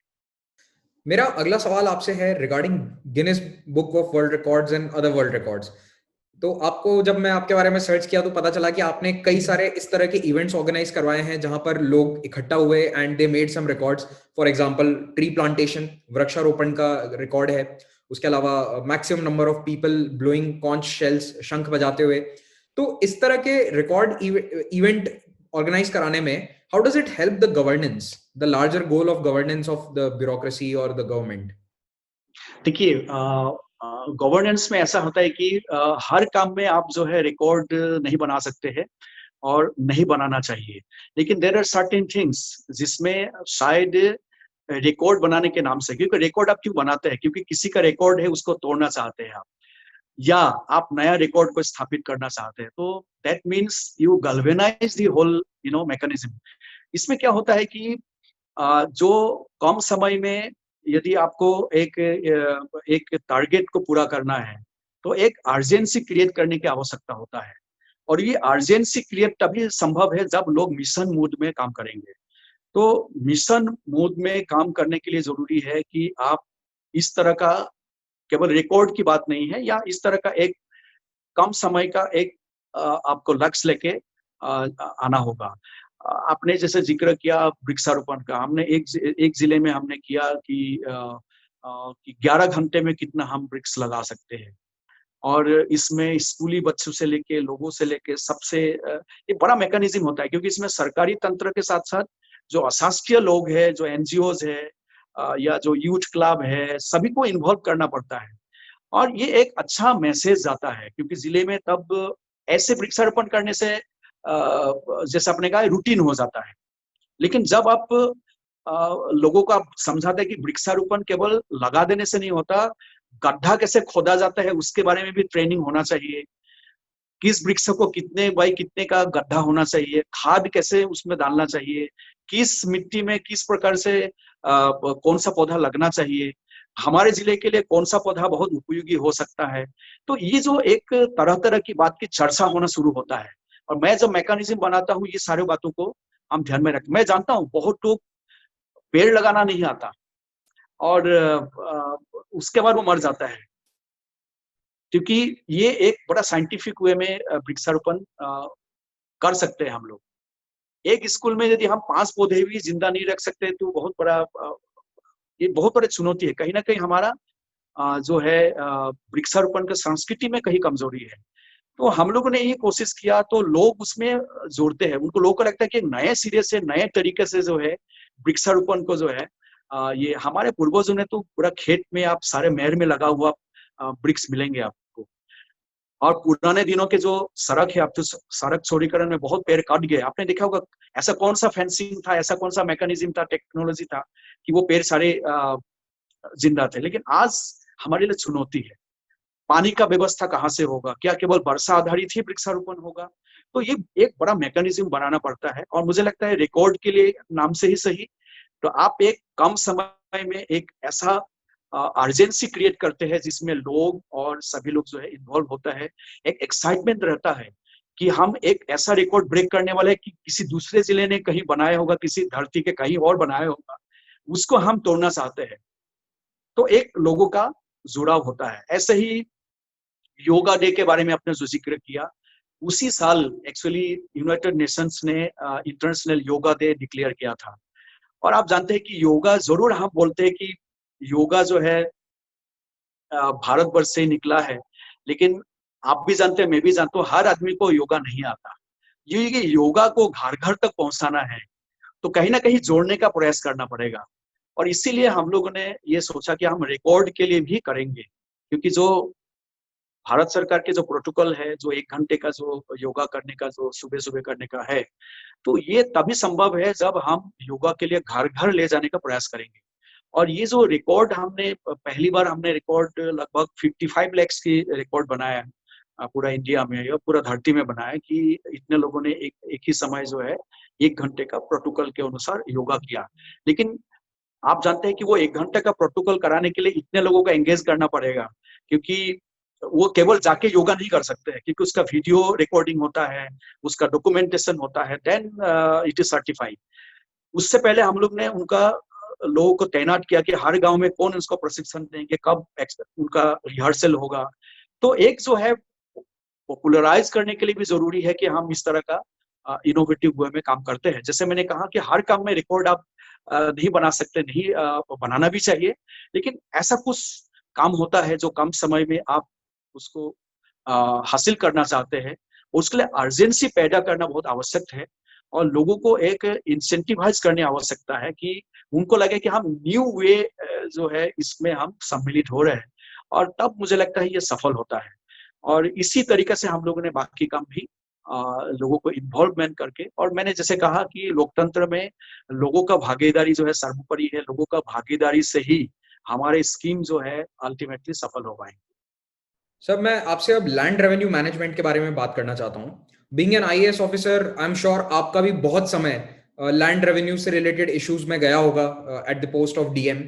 मेरा अगला सवाल आपसे है regarding Guinness book of world records and other world records. तो आपको, जब मैं आपके बारे में सर्च किया तो पता चला कि आपने कई सारे इस तरह के इवेंट्स ऑर्गेनाइज करवाए हैं जहां पर लोग इकट्ठा हुए and they made some records. For example tree plantation, वृक्षारोपण का रिकॉर्ड है। उसके अलावा maximum number of people blowing conch shells, शंख बजाते हुए। तो इस तरह के रिकॉर्ड इवेंट ऑर्गेनाइज कराने में how does it help the governance, the larger goal of governance of the bureaucracy और द गवर्नमेंट? देखिए, गवर्नेंस में ऐसा होता है कि हर काम में आप जो है रिकॉर्ड नहीं बना सकते हैं और नहीं बनाना चाहिए, लेकिन देयर आर सर्टेन थिंग्स जिसमें शायद रिकॉर्ड बनाने के नाम से, क्योंकि रिकॉर्ड आप क्यों बनाते हैं, क्योंकि किसी का रिकॉर्ड है उसको तोड़ना चाहते हैं आप, या आप नया रिकॉर्ड को स्थापित करना चाहते हैं, तो that means you galvanize the whole mechanism. इसमें क्या होता है कि जो कम समय में यदि आपको एक टारगेट को पूरा करना है, तो एक अर्जेंसी क्रिएट करने की आवश्यकता होता है। और ये अर्जेंसी क्रिएट तभी संभव है जब लोग मिशन मोड में काम करेंगे। तो मिशन मोड में काम करने के लिए जरूरी है कि आप इस तरह का केवल रिकॉर्ड की बात नहीं है, या इस तरह का एक कम समय का एक आपको लक्ष्य लेके आना होगा। आपने जैसे जिक्र किया वृक्षारोपण का, हमने एक जिले में हमने किया कि 11 घंटे में कितना हम वृक्ष लगा सकते हैं। और इसमें स्कूली बच्चों से लेके, लोगों से लेके सबसे ये बड़ा मैकेनिज्म होता है, क्योंकि इसमें सरकारी तंत्र के साथ साथ जो अशासकीय लोग हैं, जो एनजीओज है, या जो यूथ क्लब है, सभी को इन्वॉल्व करना पड़ता है। और ये एक अच्छा मैसेज जाता है, क्योंकि जिले में तब ऐसे वृक्षारोपण करने से जैसे आपने कहा रूटीन हो जाता है। लेकिन जब आप लोगों को आप समझाते हैं कि वृक्षारोपण केवल लगा देने से नहीं होता, गड्ढा कैसे खोदा जाता है उसके बारे में भी ट्रेनिंग होना चाहिए, किस वृक्ष को कितने बाई कितने का गड्ढा होना चाहिए, खाद कैसे उसमें डालना चाहिए, किस मिट्टी में किस प्रकार से कौन सा पौधा लगना चाहिए, हमारे जिले के लिए कौन सा पौधा बहुत उपयोगी हो सकता है। तो ये जो एक तरह तरह की बात की चर्चा होना शुरू होता है, और मैं जब मैकेनिज्म बनाता हूँ ये सारी बातों को हम ध्यान में रखें। मैं जानता हूँ बहुत लोग पेड़ लगाना नहीं आता, और उसके बाद वो मर जाता है, क्योंकि ये एक बड़ा साइंटिफिक वे में वृक्षारोपण कर सकते हैं हम लोग। एक स्कूल में यदि हम 5 पौधे भी जिंदा नहीं रख सकते, तो बहुत बड़ा ये बहुत बड़ी चुनौती है। कहीं ना कहीं हमारा जो है वृक्षारोपण की संस्कृति में कहीं कमजोरी है। तो हम लोगों ने ये कोशिश किया, तो लोग उसमें जोड़ते हैं, उनको लोगों को लगता है कि नए सिरे से नए तरीके से जो है वृक्षारोपण को जो है ये हमारे पूर्वजों ने तो पूरा खेत में, आप सारे मेहर में लगा हुआ वृक्ष मिलेंगे आपको। और पुराने दिनों के जो सड़क है, अब तो सड़क चौड़ीकरण में बहुत पेड़ कट गए, आपने देखा होगा। ऐसा कौन सा फेंसिंग था, ऐसा कौन सा मैकेनिज्म था, टेक्नोलॉजी था कि वो पेड़ सारे जिंदा थे। लेकिन आज हमारे लिए चुनौती है, पानी का व्यवस्था कहाँ से होगा, क्या केवल वर्षा आधारित ही वृक्षारोपण होगा। तो ये एक बड़ा मैकेनिज्म बनाना पड़ता है, और मुझे लगता है रिकॉर्ड के लिए नाम से ही सही, तो आप एक कम समय में एक ऐसा अर्जेंसी क्रिएट करते हैं जिसमें लोग और सभी लोग जो है इन्वॉल्व होता है। एक एक्साइटमेंट रहता है कि हम एक ऐसा रिकॉर्ड ब्रेक करने वाले कि किसी दूसरे जिले ने कहीं बनाया होगा, किसी धरती के कहीं और बनाया होगा, उसको हम तोड़ना चाहते हैं। तो एक लोगों का जुड़ाव होता है। ऐसे ही योगा डे के बारे में आपने जो जिक्र किया, उसी साल एक्चुअली यूनाइटेड नेशंस ने इंटरनेशनल योगा डे डिक्लेयर किया था। और आप जानते हैं कि योगा, जरूर हम बोलते हैं कि योगा जो है भारतवर्ष से ही निकला है, लेकिन आप भी जानते हैं, मैं भी जानता हूँ, हर आदमी को योगा नहीं आता। ये योगा को घर घर तक पहुंचाना है, तो कहीं ना कहीं जोड़ने का प्रयास करना पड़ेगा। और इसीलिए हम लोगों ने ये सोचा कि हम रिकॉर्ड के लिए भी करेंगे, क्योंकि जो भारत सरकार के जो प्रोटोकॉल है, जो 1 घंटे का जो योगा करने का, जो सुबह सुबह करने का है, तो ये तभी संभव है जब हम योगा के लिए घर घर ले जाने का प्रयास करेंगे। और ये जो रिकॉर्ड हमने पहली बार हमने रिकॉर्ड लगभग 55 लाख की रिकॉर्ड बनाया पूरा इंडिया में या पूरा धरती में बनाया कि इतने लोगों ने एक ही समय जो है 1 घंटे का प्रोटोकॉल के अनुसार योगा किया। लेकिन आप जानते हैं कि वो 1 घंटे का प्रोटोकॉल कराने के लिए इतने लोगों को एंगेज करना पड़ेगा, क्योंकि वो केवल जाके योगा नहीं कर सकते हैं, क्योंकि उसका वीडियो रिकॉर्डिंग होता है, उसका डॉक्यूमेंटेशन होता है, देन इट इज सर्टिफाइड। उससे पहले हम लोग ने उनका लोगों को तैनात किया कि हर गांव में कौन उसको प्रशिक्षण देंगे, कब उनका रिहर्सल होगा। तो एक जो है पॉपुलराइज करने के लिए भी जरूरी है कि हम इस तरह का इनोवेटिव वे में काम करते हैं। जैसे मैंने कहा कि हर काम में रिकॉर्ड आप नहीं बना सकते, नहीं बनाना भी चाहिए, लेकिन ऐसा कुछ काम होता है जो कम समय में आप उसको हासिल करना चाहते हैं, उसके लिए अर्जेंसी पैदा करना बहुत आवश्यक है। और लोगों को एक इंसेंटिवाइज करने आवश्यकता है कि उनको लगे कि हम न्यू वे जो है इसमें हम सम्मिलित हो रहे हैं, और तब मुझे लगता है ये सफल होता है। और इसी तरीके से हम लोगों ने बाकी काम भी लोगों को इन्वॉल्वमेंट करके, और मैंने जैसे कहा कि लोकतंत्र में लोगों का भागीदारी जो है सर्वोपरि है, लोगों का भागीदारी से ही हमारे स्कीम जो है अल्टीमेटली सफल हो पाएंगे। सर, मैं आपसे अब लैंड रेवेन्यू मैनेजमेंट के बारे में बात करना चाहता हूँ। Being an IAS officer, I am sure आपका भी बहुत समय लैंड रेवेन्यू से रिलेटेड इश्यूज में गया होगा at the post of DM.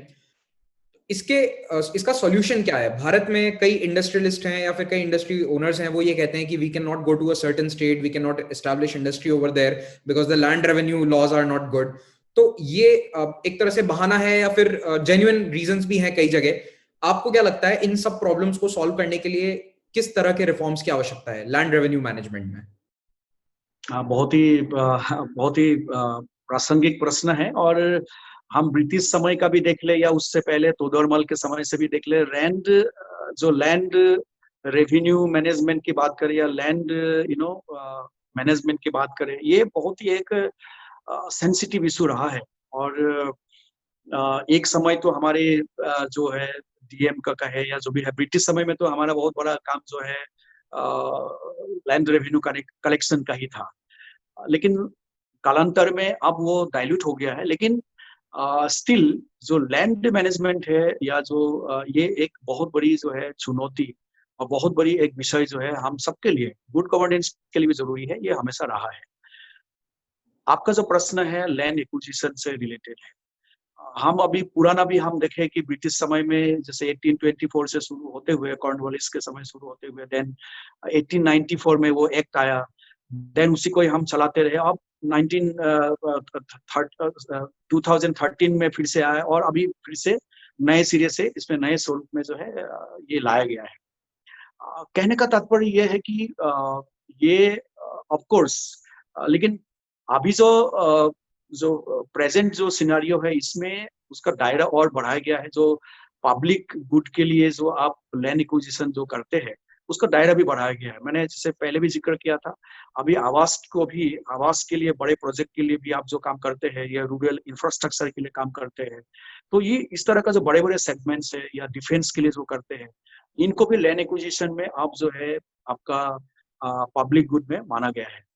इसका सॉल्यूशन क्या है? भारत में कई इंडस्ट्रियलिस्ट हैं या फिर कई इंडस्ट्री ओनर्स हैं, वो ये कहते हैं कि we can not go to a certain state, we can not establish industry over there because the land revenue laws are not good. तो ये एक तरह से बहाना है या फिर जेन्युइन रीजंस भी हैं कई जगह। आपको क्या लगता है इन सब प्रॉब्लम्स को सॉल्व करने के लिए किस तरह के रिफॉर्म्स की आवश्यकता है लैंड रेवेन्यू मैनेजमेंट में? बहुत ही प्रासंगिक प्रश्न है। और हम ब्रिटिश समय का भी देख ले या उससे पहले तोदरमल के समय से भी देख ले, लैंड रेवेन्यू मैनेजमेंट की बात करें या लैंड मैनेजमेंट की बात करें, ये बहुत ही एक सेंसिटिव इशू रहा है। और एक समय तो हमारे जो है डीएम का कहे या जो भी है, ब्रिटिश समय में तो हमारा बहुत बड़ा काम जो है लैंड रेवेन्यू कलेक्शन का ही था। लेकिन कालांतर में अब वो डाइल्यूट हो गया है। लेकिन स्टिल जो लैंड मैनेजमेंट है या जो ये एक बहुत बड़ी जो है चुनौती और बहुत बड़ी एक विषय जो है हम सबके लिए, गुड गवर्नेंस के लिए भी जरूरी है, ये हमेशा रहा है। आपका जो प्रश्न है लैंड एक्विजिशन से रिलेटेड है, हम अभी पुराना भी हम देखें कि ब्रिटिश समय में जैसे 1824 से शुरू होते हुए, कॉर्नवालिस के समय शुरू होते हुए, देन 1894 में वो एक्ट आया, देन उसी को ही हम चलाते रहे। अब 2013 में फिर से आया और अभी फिर से नए सिरे से इसमें नए स्वरूप में जो है ये लाया गया है। कहने का तात्पर्य ये है कि ये ऑफ कोर्स, लेकिन अभी जो प्रेजेंट जो सिनारियो है इसमें उसका दायरा और बढ़ाया गया है। जो पब्लिक गुड के लिए जो आप लैंड एक्विजिशन जो करते हैं उसका दायरा भी बढ़ाया गया है। मैंने जैसे पहले भी जिक्र किया था, अभी आवास के लिए बड़े प्रोजेक्ट के लिए भी आप जो काम करते हैं या रूरल इंफ्रास्ट्रक्चर के लिए काम करते हैं, तो ये इस तरह का जो बड़े बड़े सेगमेंट्स है या डिफेंस के लिए जो करते हैं, इनको भी लैंड एक्विजिशन में आप जो है आपका पब्लिक गुड में माना गया है।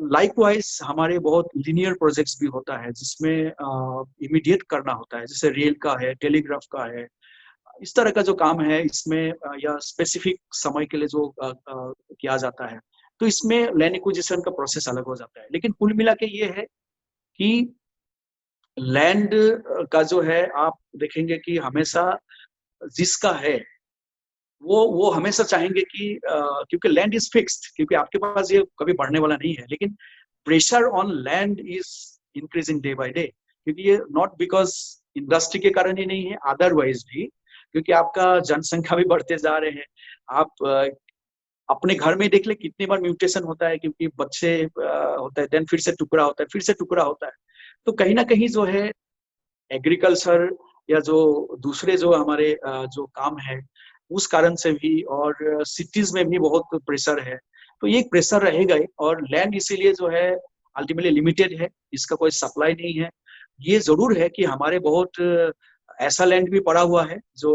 लाइकवाइज हमारे बहुत लीनियर प्रोजेक्ट्स भी होता है जिसमें इमीडिएट करना होता है, जैसे रेल का है, टेलीग्राफ का है, इस तरह का जो काम है इसमें या स्पेसिफिक समय के लिए जो किया जाता है, तो इसमें लैंड एक्विजिशन का प्रोसेस अलग हो जाता है। लेकिन कुल मिला के ये है कि लैंड का जो है आप देखेंगे कि हमेशा जिसका है वो हमेशा चाहेंगे कि क्योंकि लैंड इज फिक्स्ड, क्योंकि आपके पास ये कभी बढ़ने वाला नहीं है, लेकिन pressure on land is increasing day by day, क्योंकि ये नॉट बिकॉज इंडस्ट्री के कारण ही नहीं है, अदरवाइज भी क्योंकि आपका जनसंख्या भी बढ़ते जा रहे हैं। आप अपने घर में देख ले कितनी बार म्यूटेशन होता है, क्योंकि बच्चे होता है, देन फिर से टुकड़ा होता है, फिर से टुकड़ा होता है। तो कहीं ना कहीं जो है एग्रीकल्चर या जो दूसरे जो हमारे जो काम है उस कारण से भी, और सिटीज में भी बहुत प्रेशर है। तो ये प्रेशर रहेगा ही, और लैंड इसीलिए जो है अल्टीमेटली लिमिटेड है, इसका कोई सप्लाई नहीं है। ये जरूर है कि हमारे बहुत ऐसा लैंड भी पड़ा हुआ है जो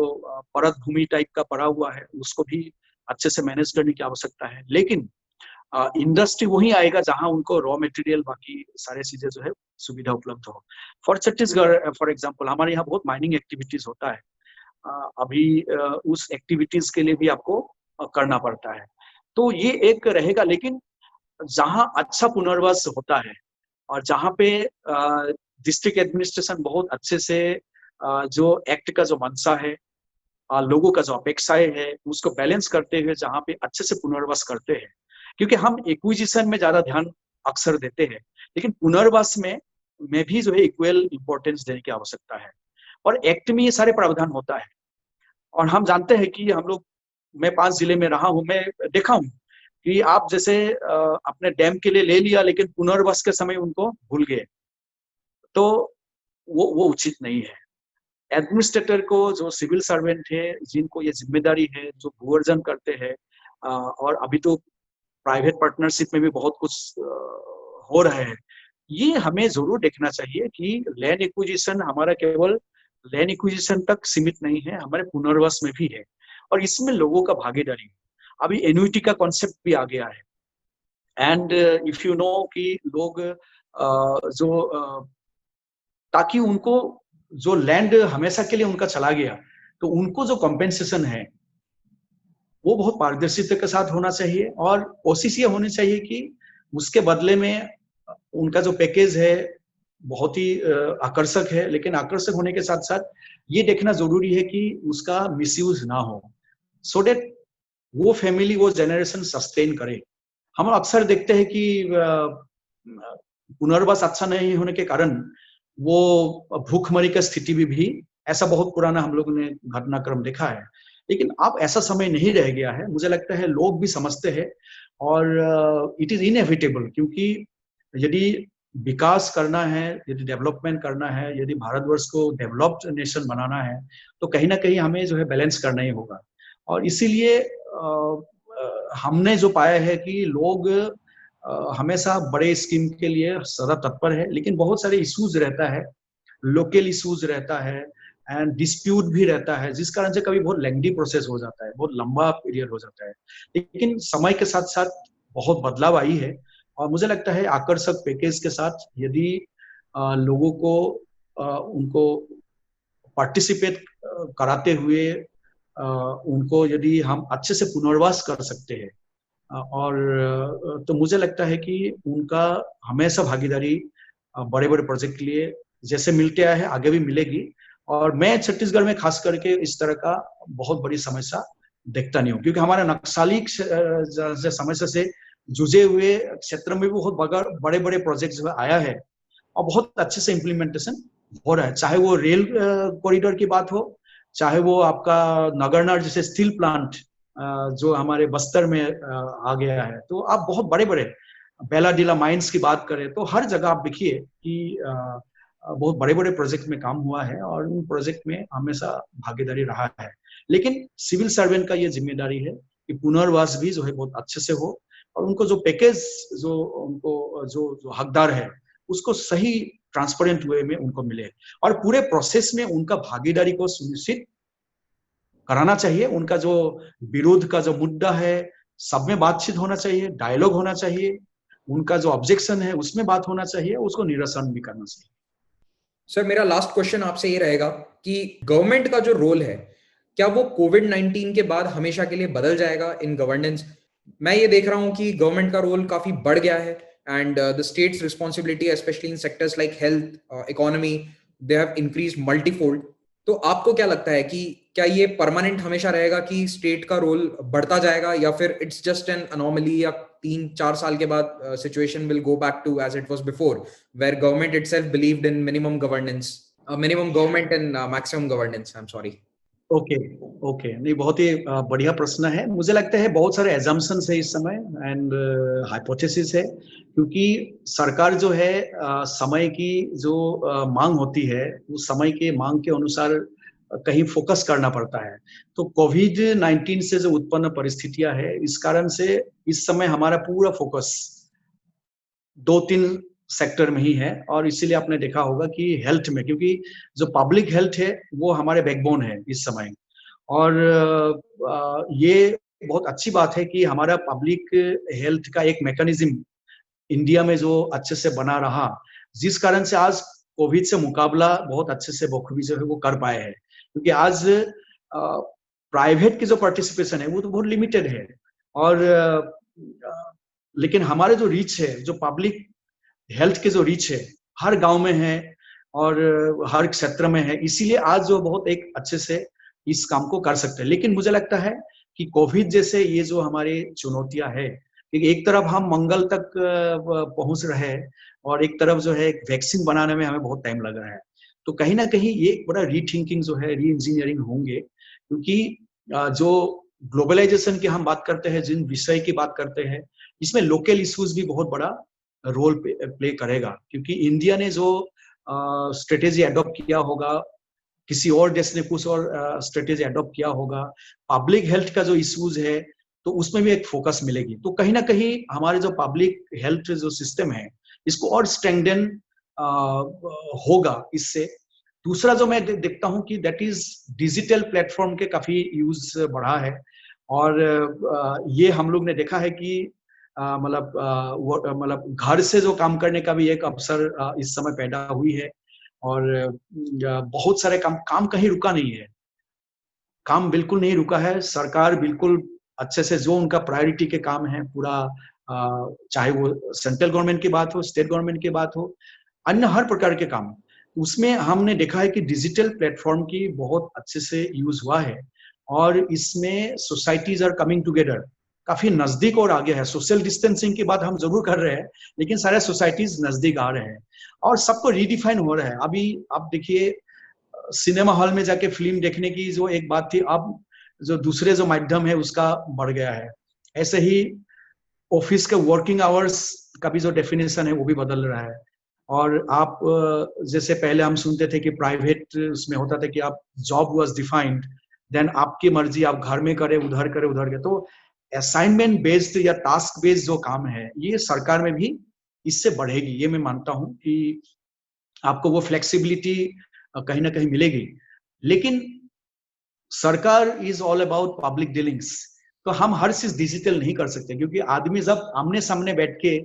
परत भूमि टाइप का पड़ा हुआ है, उसको भी अच्छे से मैनेज करने की आवश्यकता है। लेकिन इंडस्ट्री वही आएगा जहां उनको रॉ मटेरियल बाकी सारे चीजें जो है सुविधा उपलब्ध हो। फॉर छत्तीसगढ़ फॉर एग्जांपल हमारे यहाँ बहुत माइनिंग एक्टिविटीज होता है। अभी उस एक्टिविटीज के लिए भी आपको करना पड़ता है। तो ये एक रहेगा, लेकिन जहां अच्छा पुनर्वास होता है और जहां पे डिस्ट्रिक्ट एडमिनिस्ट्रेशन बहुत अच्छे से जो एक्ट का जो मंशा है, लोगों का जो अपेक्षाएं है, उसको बैलेंस करते हुए जहां पे अच्छे से पुनर्वास करते हैं। क्योंकि हम एक्विजिशन में ज्यादा ध्यान अक्सर देते हैं, लेकिन पुनर्वास में भी जो है इक्वल इंपॉर्टेंस देने की आवश्यकता है। और एक्ट में ये सारे प्रावधान होता है। और हम जानते हैं कि हम लोग, मैं 5 जिले में रहा हूँ, मैं देखा हूँ कि आप जैसे अपने डैम के लिए ले लिया, लेकिन पुनर्वास के समय उनको भूल गए, तो वो उचित नहीं है। एडमिनिस्ट्रेटर को, जो सिविल सर्वेंट है, जिनको ये जिम्मेदारी है, जो भूअर्जन करते हैं, और अभी तो प्राइवेट पार्टनरशिप में भी बहुत कुछ हो रहा है, ये हमें जरूर देखना चाहिए कि लैंड एक्विजिशन हमारा केवल लैंड एक्विजिशन तक सीमित नहीं है, हमारे पुनर्वास में भी है, और इसमें लोगों का भागीदारी। अभी एन्युइटी का कॉन्सेप्ट भी आ गया है। एंड इफ यू नो कि लोग ताकि उनको जो लैंड हमेशा के लिए उनका चला गया, तो उनको जो कॉम्पेंसेशन है वो बहुत पारदर्शिता के साथ होना चाहिए, और कोशिश ये होनी चाहिए कि उसके बदले में उनका जो पैकेज है बहुत ही आकर्षक है, लेकिन आकर्षक होने के साथ साथ ये देखना जरूरी है कि उसका मिसयूज ना हो, सो डेट वो फैमिली, वो जनरेशन सस्टेन करे। हम अक्सर देखते हैं कि पुनर्वास अच्छा नहीं होने के कारण वो भूखमरी की स्थिति में भी ऐसा बहुत पुराना हम लोगों ने घटनाक्रम देखा है। लेकिन अब ऐसा समय नहीं रह गया है, मुझे लगता है लोग भी समझते हैं, और इट इज इनएविटेबल, क्योंकि यदि विकास करना है, यदि डेवलपमेंट करना है, यदि भारतवर्ष को डेवलप्ड नेशन बनाना है, तो कहीं ना कहीं हमें जो है बैलेंस करना ही होगा। और इसीलिए हमने जो पाया है कि लोग हमेशा बड़े स्कीम के लिए सदा तत्पर है, लेकिन बहुत सारे इश्यूज रहता है, लोकल इश्यूज रहता है, एंड डिस्प्यूट भी रहता है, जिस कारण से कभी बहुत लेंथी प्रोसेस हो जाता है, बहुत लंबा पीरियड हो जाता है। लेकिन समय के साथ साथ बहुत बदलाव आई है, और मुझे लगता है आकर्षक पैकेज के साथ यदि लोगों को उनको पार्टिसिपेट कराते हुए उनको यदि हम अच्छे से पुनर्वास कर सकते हैं, और तो मुझे लगता है कि उनका हमेशा भागीदारी बड़े बड़े प्रोजेक्ट के लिए जैसे मिलते आया है आगे भी मिलेगी। और मैं छत्तीसगढ़ में खास करके इस तरह का बहुत बड़ी समस्या देखता नहीं हूँ, क्योंकि हमारे नक्सली समस्या से जुझे हुए क्षेत्र में भी बहुत बड़े बड़े प्रोजेक्ट जो आया है, और बहुत अच्छे से इम्प्लीमेंटेशन हो रहा है। चाहे वो रेल कॉरिडोर की बात हो, चाहे वो आपका नगरनार जैसे स्टील प्लांट जो हमारे बस्तर में आ गया है, तो आप बहुत बड़े बड़े बेलाडीला माइंस की बात करें तो हर जगह आप देखिए कि बहुत बड़े बड़े प्रोजेक्ट में काम हुआ है, और उन प्रोजेक्ट में हमेशा भागीदारी रहा है। लेकिन सिविल सर्वेंट का ये जिम्मेदारी है कि पुनर्वास भी जो है बहुत अच्छे से हो, और उनको जो पैकेज, जो उनको जो हकदार है, उसको सही ट्रांसपेरेंट वे में उनको मिले, और पूरे प्रोसेस में उनका भागीदारी को सुनिश्चित कराना चाहिए। उनका जो विरोध का जो मुद्दा है, सब में बातचीत होना चाहिए, डायलॉग होना चाहिए, उनका जो ऑब्जेक्शन है उसमें बात होना चाहिए, उसको निरसन भी करना चाहिए। सर, मेरा लास्ट क्वेश्चन आपसे ये रहेगा कि गवर्नमेंट का जो रोल है, क्या वो कोविड-19 के बाद हमेशा के लिए बदल जाएगा इन गवर्नेंस? मैं ये देख रहा हूं कि गवर्नमेंट का रोल काफी बढ़ गया है, and the states responsibility specially in sectors like health, economy, they have increased multifold. तो आपको क्या लगता है कि क्या ये परमानेंट हमेशा रहेगा कि स्टेट का रोल बढ़ता जाएगा, या फिर इट्स जस्ट एन अनोमली, या 3-4 साल के बाद situation will go back to as it was before, where government itself believed in minimum governance, minimum government and maximum governance? I'm sorry. Okay, okay, नहीं बहुत ही बढ़िया प्रश्न है। मुझे लगता है बहुत सारे एजम्पशंस है इस समय एंड हाइपोथेसिस है, क्योंकि सरकार जो है समय की जो मांग होती है उस समय के मांग के अनुसार कहीं फोकस करना पड़ता है। तो कोविड 19 से जो उत्पन्न परिस्थितियां है, इस कारण से इस समय हमारा पूरा फोकस 2-3 सेक्टर में ही है। और इसीलिए आपने देखा होगा कि हेल्थ में, क्योंकि जो पब्लिक हेल्थ है वो हमारे बैकबोन है इस समय। और ये बहुत अच्छी बात है कि हमारा पब्लिक हेल्थ का एक मैकेनिज्म इंडिया में जो अच्छे से बना रहा, जिस कारण से आज कोविड से मुकाबला बहुत अच्छे से बखूबी जो है वो कर पाए हैं। क्योंकि आज प्राइवेट की जो पार्टिसिपेशन है वो तो बहुत लिमिटेड है। और लेकिन हमारे जो रीच है, जो पब्लिक हेल्थ के जो रीच है, हर गांव में है और हर क्षेत्र में है, इसीलिए आज जो बहुत एक अच्छे से इस काम को कर सकते हैं। लेकिन मुझे लगता है कि कोविड जैसे ये जो हमारी चुनौतियां है, कि एक तरफ हम मंगल तक पहुंच रहे हैं और एक तरफ जो है वैक्सीन बनाने में हमें बहुत टाइम लग रहा है। तो कहीं ना कहीं ये एक बड़ा रीथिंकिंग जो है, री इंजीनियरिंग होंगे, क्योंकि जो ग्लोबलाइजेशन की हम बात करते हैं, जिन विषय की बात करते हैं, इसमें लोकल इश्यूज भी बहुत बड़ा रोल प्ले करेगा। क्योंकि इंडिया ने जो स्ट्रेटेजी एडॉप्ट किया होगा, किसी और देश ने कुछ और स्ट्रेटेजी एडॉप्ट किया होगा, पब्लिक हेल्थ का जो इश्यूज है तो उसमें भी एक फोकस मिलेगी। तो कहीं ना कहीं हमारे जो पब्लिक हेल्थ जो सिस्टम है, इसको और स्ट्रेंथन होगा इससे। दूसरा जो मैं देखता हूं कि दैट इज डिजिटल प्लेटफॉर्म के काफी यूज बढ़ा है। और ये हम लोग ने देखा है कि मतलब घर से जो काम करने का भी एक अवसर इस समय पैदा हुई है। और बहुत सारे काम कहीं रुका नहीं है, काम बिल्कुल नहीं रुका है। सरकार बिल्कुल अच्छे से जो उनका प्रायोरिटी के काम है पूरा, चाहे वो सेंट्रल गवर्नमेंट की बात हो, स्टेट गवर्नमेंट की बात हो, अन्य हर प्रकार के काम, उसमें हमने देखा है कि डिजिटल प्लेटफॉर्म की बहुत अच्छे से यूज हुआ है। और इसमें सोसाइटीज आर कमिंग टुगेदर, काफी नजदीक और आगे है। सोशल डिस्टेंसिंग की बात हम जरूर कर रहे हैं, लेकिन सारे सोसाइटीज नजदीक आ रहे हैं और सबको रीडिफाइन हो रहा है। अभी आप देखिए, सिनेमा हॉल में जाके फिल्म देखने की जो एक बात थी, अब जो दूसरे जो माध्यम है उसका बढ़ गया है। ऐसे ही ऑफिस के वर्किंग आवर्स का भी जो डेफिनेशन है वो भी बदल रहा है। और आप जैसे पहले हम सुनते थे कि प्राइवेट उसमें होता था कि आप जॉब वाज डिफाइंड, देन आपकी मर्जी, आप घर में करें, उधर करें, उधर करें। तो असाइनमेंट बेस्ड या टास्क बेस्ड जो काम है, ये सरकार में भी इससे बढ़ेगी। ये मैं मानता हूं कि आपको वो फ्लेक्सिबिलिटी कहीं ना कहीं मिलेगी। लेकिन सरकार is all about public dealings, तो हम हर चीज डिजिटल नहीं कर सकते, क्योंकि आदमी जब आमने सामने बैठ के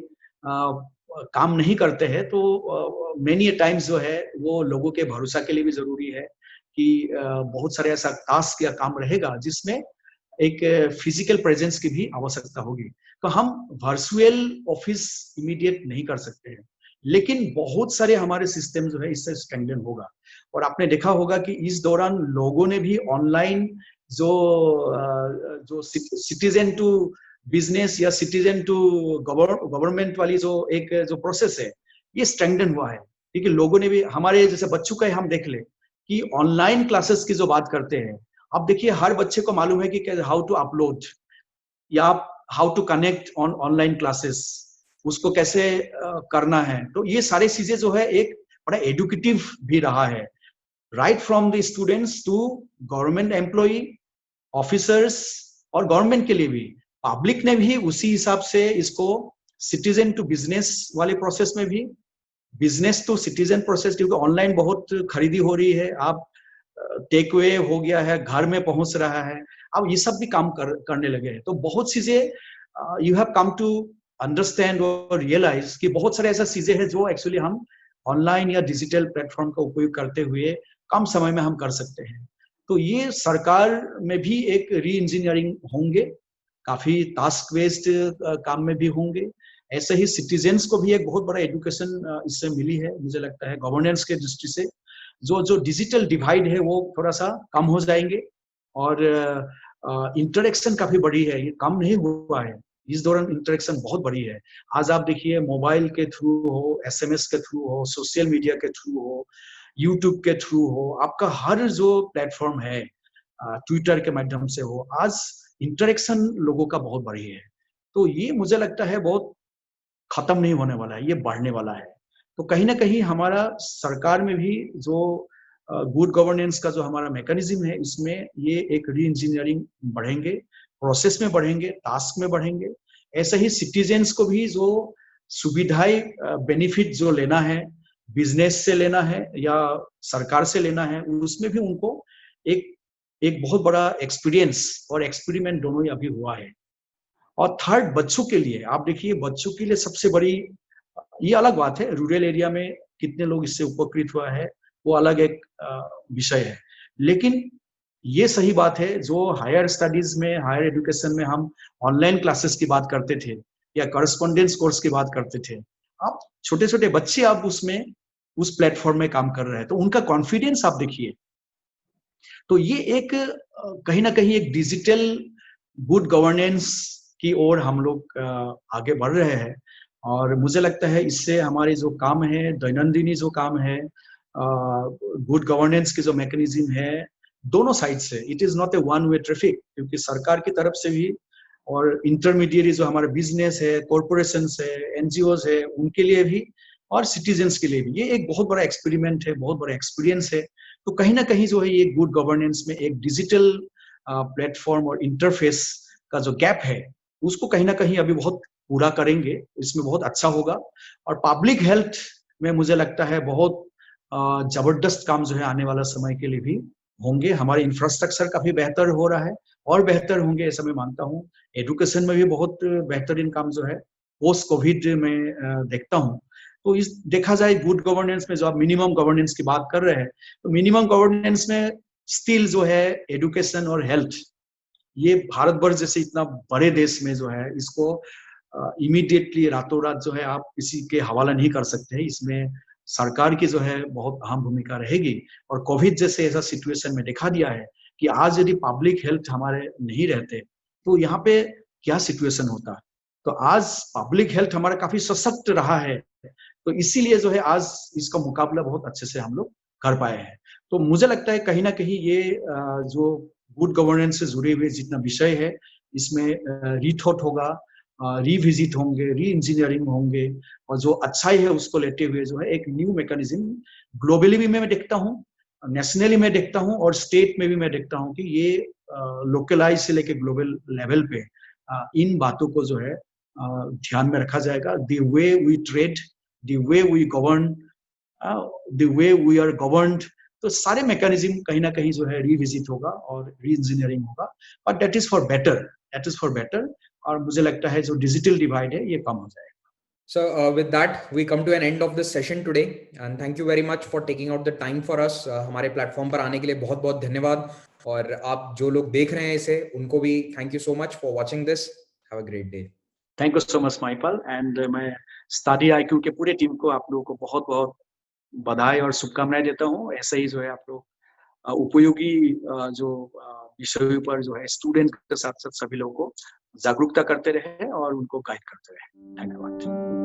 काम नहीं करते हैं तो मेनी टाइम्स जो है वो लोगों के भरोसा के लिए भी जरूरी है कि बहुत सारे ऐसा टास्क या काम रहेगा जिसमें एक फिजिकल प्रेजेंस की भी आवश्यकता होगी। तो हम वर्चुअल ऑफिस इमीडिएट नहीं कर सकते हैं, लेकिन बहुत सारे हमारे सिस्टम जो है इससे स्ट्रेंथन होगा। और आपने देखा होगा कि इस दौरान लोगों ने भी ऑनलाइन जो जो सिटीजन टू बिजनेस या सिटीजन टू गवर्नमेंट वाली जो एक जो प्रोसेस है, ये स्ट्रेंथन हुआ है। क्योंकि लोगों ने भी, हमारे जैसे बच्चों का हम देख ले कि ऑनलाइन क्लासेस की जो बात करते हैं, अब देखिए हर बच्चे को मालूम है कि हाउ टू अपलोड या how to connect on online classes, उसको कैसे करना है। तो ये सारी चीजें जो है एक बड़ा एडुकेटिव भी रहा है, right from the students to government employee, officers, और गवर्नमेंट के लिए भी, पब्लिक ने भी उसी हिसाब से इसको सिटीजन टू बिजनेस वाले प्रोसेस में भी, बिजनेस टू सिटीजन प्रोसेस, क्योंकि ऑनलाइन बहुत खरीदी हो रही है, आप टेक अवे हो गया है, घर में पहुंच रहा है, अब ये सब भी काम करने लगे हैं। तो बहुत चीजें you have come to understand और रियलाइज कि बहुत सारे ऐसा चीजें हैं जो एक्चुअली हम ऑनलाइन या डिजिटल प्लेटफॉर्म का उपयोग करते हुए कम समय में हम कर सकते हैं। तो ये सरकार में भी एक री इंजीनियरिंग होंगे, काफी टास्क बेस्ड काम में भी होंगे। ऐसे ही सिटीजन्स को भी एक बहुत बड़ा एजुकेशन इससे मिली है, मुझे लगता है गवर्नेंस के दृष्टि से जो जो डिजिटल डिवाइड है वो थोड़ा सा कम हो जाएंगे। और इंटरेक्शन काफी बड़ी है, ये कम नहीं हुआ है, इस दौरान इंटरेक्शन बहुत बड़ी है। आज आप देखिए, मोबाइल के थ्रू हो, एसएमएस के थ्रू हो, सोशल मीडिया के थ्रू हो, यूट्यूब के थ्रू हो, आपका हर जो प्लेटफॉर्म है ट्विटर के माध्यम से हो, आज इंटरेक्शन लोगों का बहुत बढ़ी है। तो ये मुझे लगता है बहुत खत्म नहीं होने वाला है, ये बढ़ने वाला है। तो कहीं ना कहीं हमारा सरकार में भी जो गुड गवर्नेंस का जो हमारा मैकेनिज्म है, इसमें ये एक री इंजीनियरिंग बढ़ेंगे, प्रोसेस में बढ़ेंगे, टास्क में बढ़ेंगे। ऐसे ही सिटीजन्स को भी जो सुविधाएं, बेनिफिट जो लेना है, बिजनेस से लेना है या सरकार से लेना है, उसमें भी उनको एक एक बहुत बड़ा एक्सपीरियंस और एक्सपेरिमेंट दोनों ही अभी हुआ है। और थर्ड, बच्चों के लिए आप देखिए, बच्चों के लिए सबसे बड़ी, ये अलग बात है रूरल एरिया में कितने लोग इससे उपकृत हुआ है, वो अलग एक विषय है। लेकिन ये सही बात है, जो हायर स्टडीज में, हायर एजुकेशन में हम ऑनलाइन क्लासेस की बात करते थे या करस्पॉन्डेंस कोर्स की बात करते थे, आप छोटे छोटे बच्चे आप उसमें उस प्लेटफॉर्म में काम कर रहे हैं, तो उनका कॉन्फिडेंस आप देखिए। तो ये एक कहीं ना कहीं एक डिजिटल गुड गवर्नेंस की ओर हम लोग आगे बढ़ रहे हैं। और मुझे लगता है इससे हमारे जो काम है, दैनंदिनी जो काम है, गुड गवर्नेंस की जो मैकेनिज्म है, दोनों साइड से it is not a one way traffic, क्योंकि सरकार की तरफ से भी और इंटरमीडिएट जो हमारे बिजनेस है, कॉरपोरेशन है, एनजीओज है, उनके लिए भी और सिटीजन्स के लिए भी ये एक बहुत बड़ा एक्सपेरिमेंट है, बहुत बड़ा एक्सपीरियंस है। तो कहीं ना कहीं जो है ये गुड गवर्नेंस में एक डिजिटल प्लेटफॉर्म और इंटरफेस का जो गैप है, उसको कहीं ना कहीं अभी बहुत पूरा करेंगे, इसमें बहुत अच्छा होगा। और पब्लिक हेल्थ में मुझे लगता है बहुत जबरदस्त काम जो है आने वाला समय के लिए भी होंगे। हमारे इंफ्रास्ट्रक्चर काफी बेहतर हो रहा है और बेहतर होंगे ऐसा मैं मानता हूँ। एजुकेशन में भी बहुत बेहतरीन काम जो है पोस्ट कोविड में देखता हूँ। तो इस देखा जाए गुड गवर्नेंस में, जो आप मिनिमम गवर्नेंस की बात कर रहे हैं, तो मिनिमम गवर्नेंस में स्टिल जो है एजुकेशन और हेल्थ, ये भारतवर्ष जैसे इतना बड़े देश में जो है इसको इमीडिएटली रातों रात जो है आप किसी के हवाला नहीं कर सकते हैं। इसमें सरकार की जो है बहुत अहम भूमिका रहेगी। और कोविड जैसे ऐसा सिचुएशन में दिखा दिया है कि आज यदि पब्लिक हेल्थ हमारे नहीं रहते तो यहाँ पे क्या सिचुएशन होता। तो आज पब्लिक हेल्थ हमारा काफी सशक्त रहा है, तो इसीलिए जो है आज इसका मुकाबला बहुत अच्छे से हम लोग कर पाए हैं। तो मुझे लगता है कहीं ना कहीं ये जो गुड गवर्नेंस से जुड़े हुए जितना विषय है, इसमें रीथॉट होगा, रिविजिट होंगे, री इंजीनियरिंग होंगे, और जो अच्छाई है उसको लेते हुए जो है एक न्यू मैकेनिज्म ग्लोबली भी मैं देखता हूँ, नेशनली मैं देखता हूँ और स्टेट में भी मैं देखता हूँ कि ये लोकलाइज से लेके ग्लोबल लेवल पे इन बातों को जो है ध्यान में रखा जाएगा। The way we trade, the way we govern, the way we are governed, तो सारे मैकेनिज्म कहीं ना कहीं जो है रिविजिट होगा और री इंजीनियरिंग होगा। But that is for better, that is for better. और मुझे लगता है जो डिजिटल डिवाइड है ये कम हो जाएगा। So with that, we come to an end of this session today, and thank you very much for taking out the time for us. हमारे प्लेटफॉर्म पर आने के लिए बहुत बहुत धन्यवाद, और आप जो लोग देख रहे हैं इसे, उनको भी thank you so much for watching this. Have a great day. Thank you so much Mahipal, and मैं स्टडी IQ के पूरे टीम को, आप लोगों को बहुत बहुत बधाई और शुभकामनाएं देता हूँ। ऐसे ही जो है आप लोग उपयोगी जो विषयों पर जो है स्टूडेंट के साथ साथ सभी लोगों को जागरूकता करते रहे और उनको गाइड करते रहे। धन्यवाद।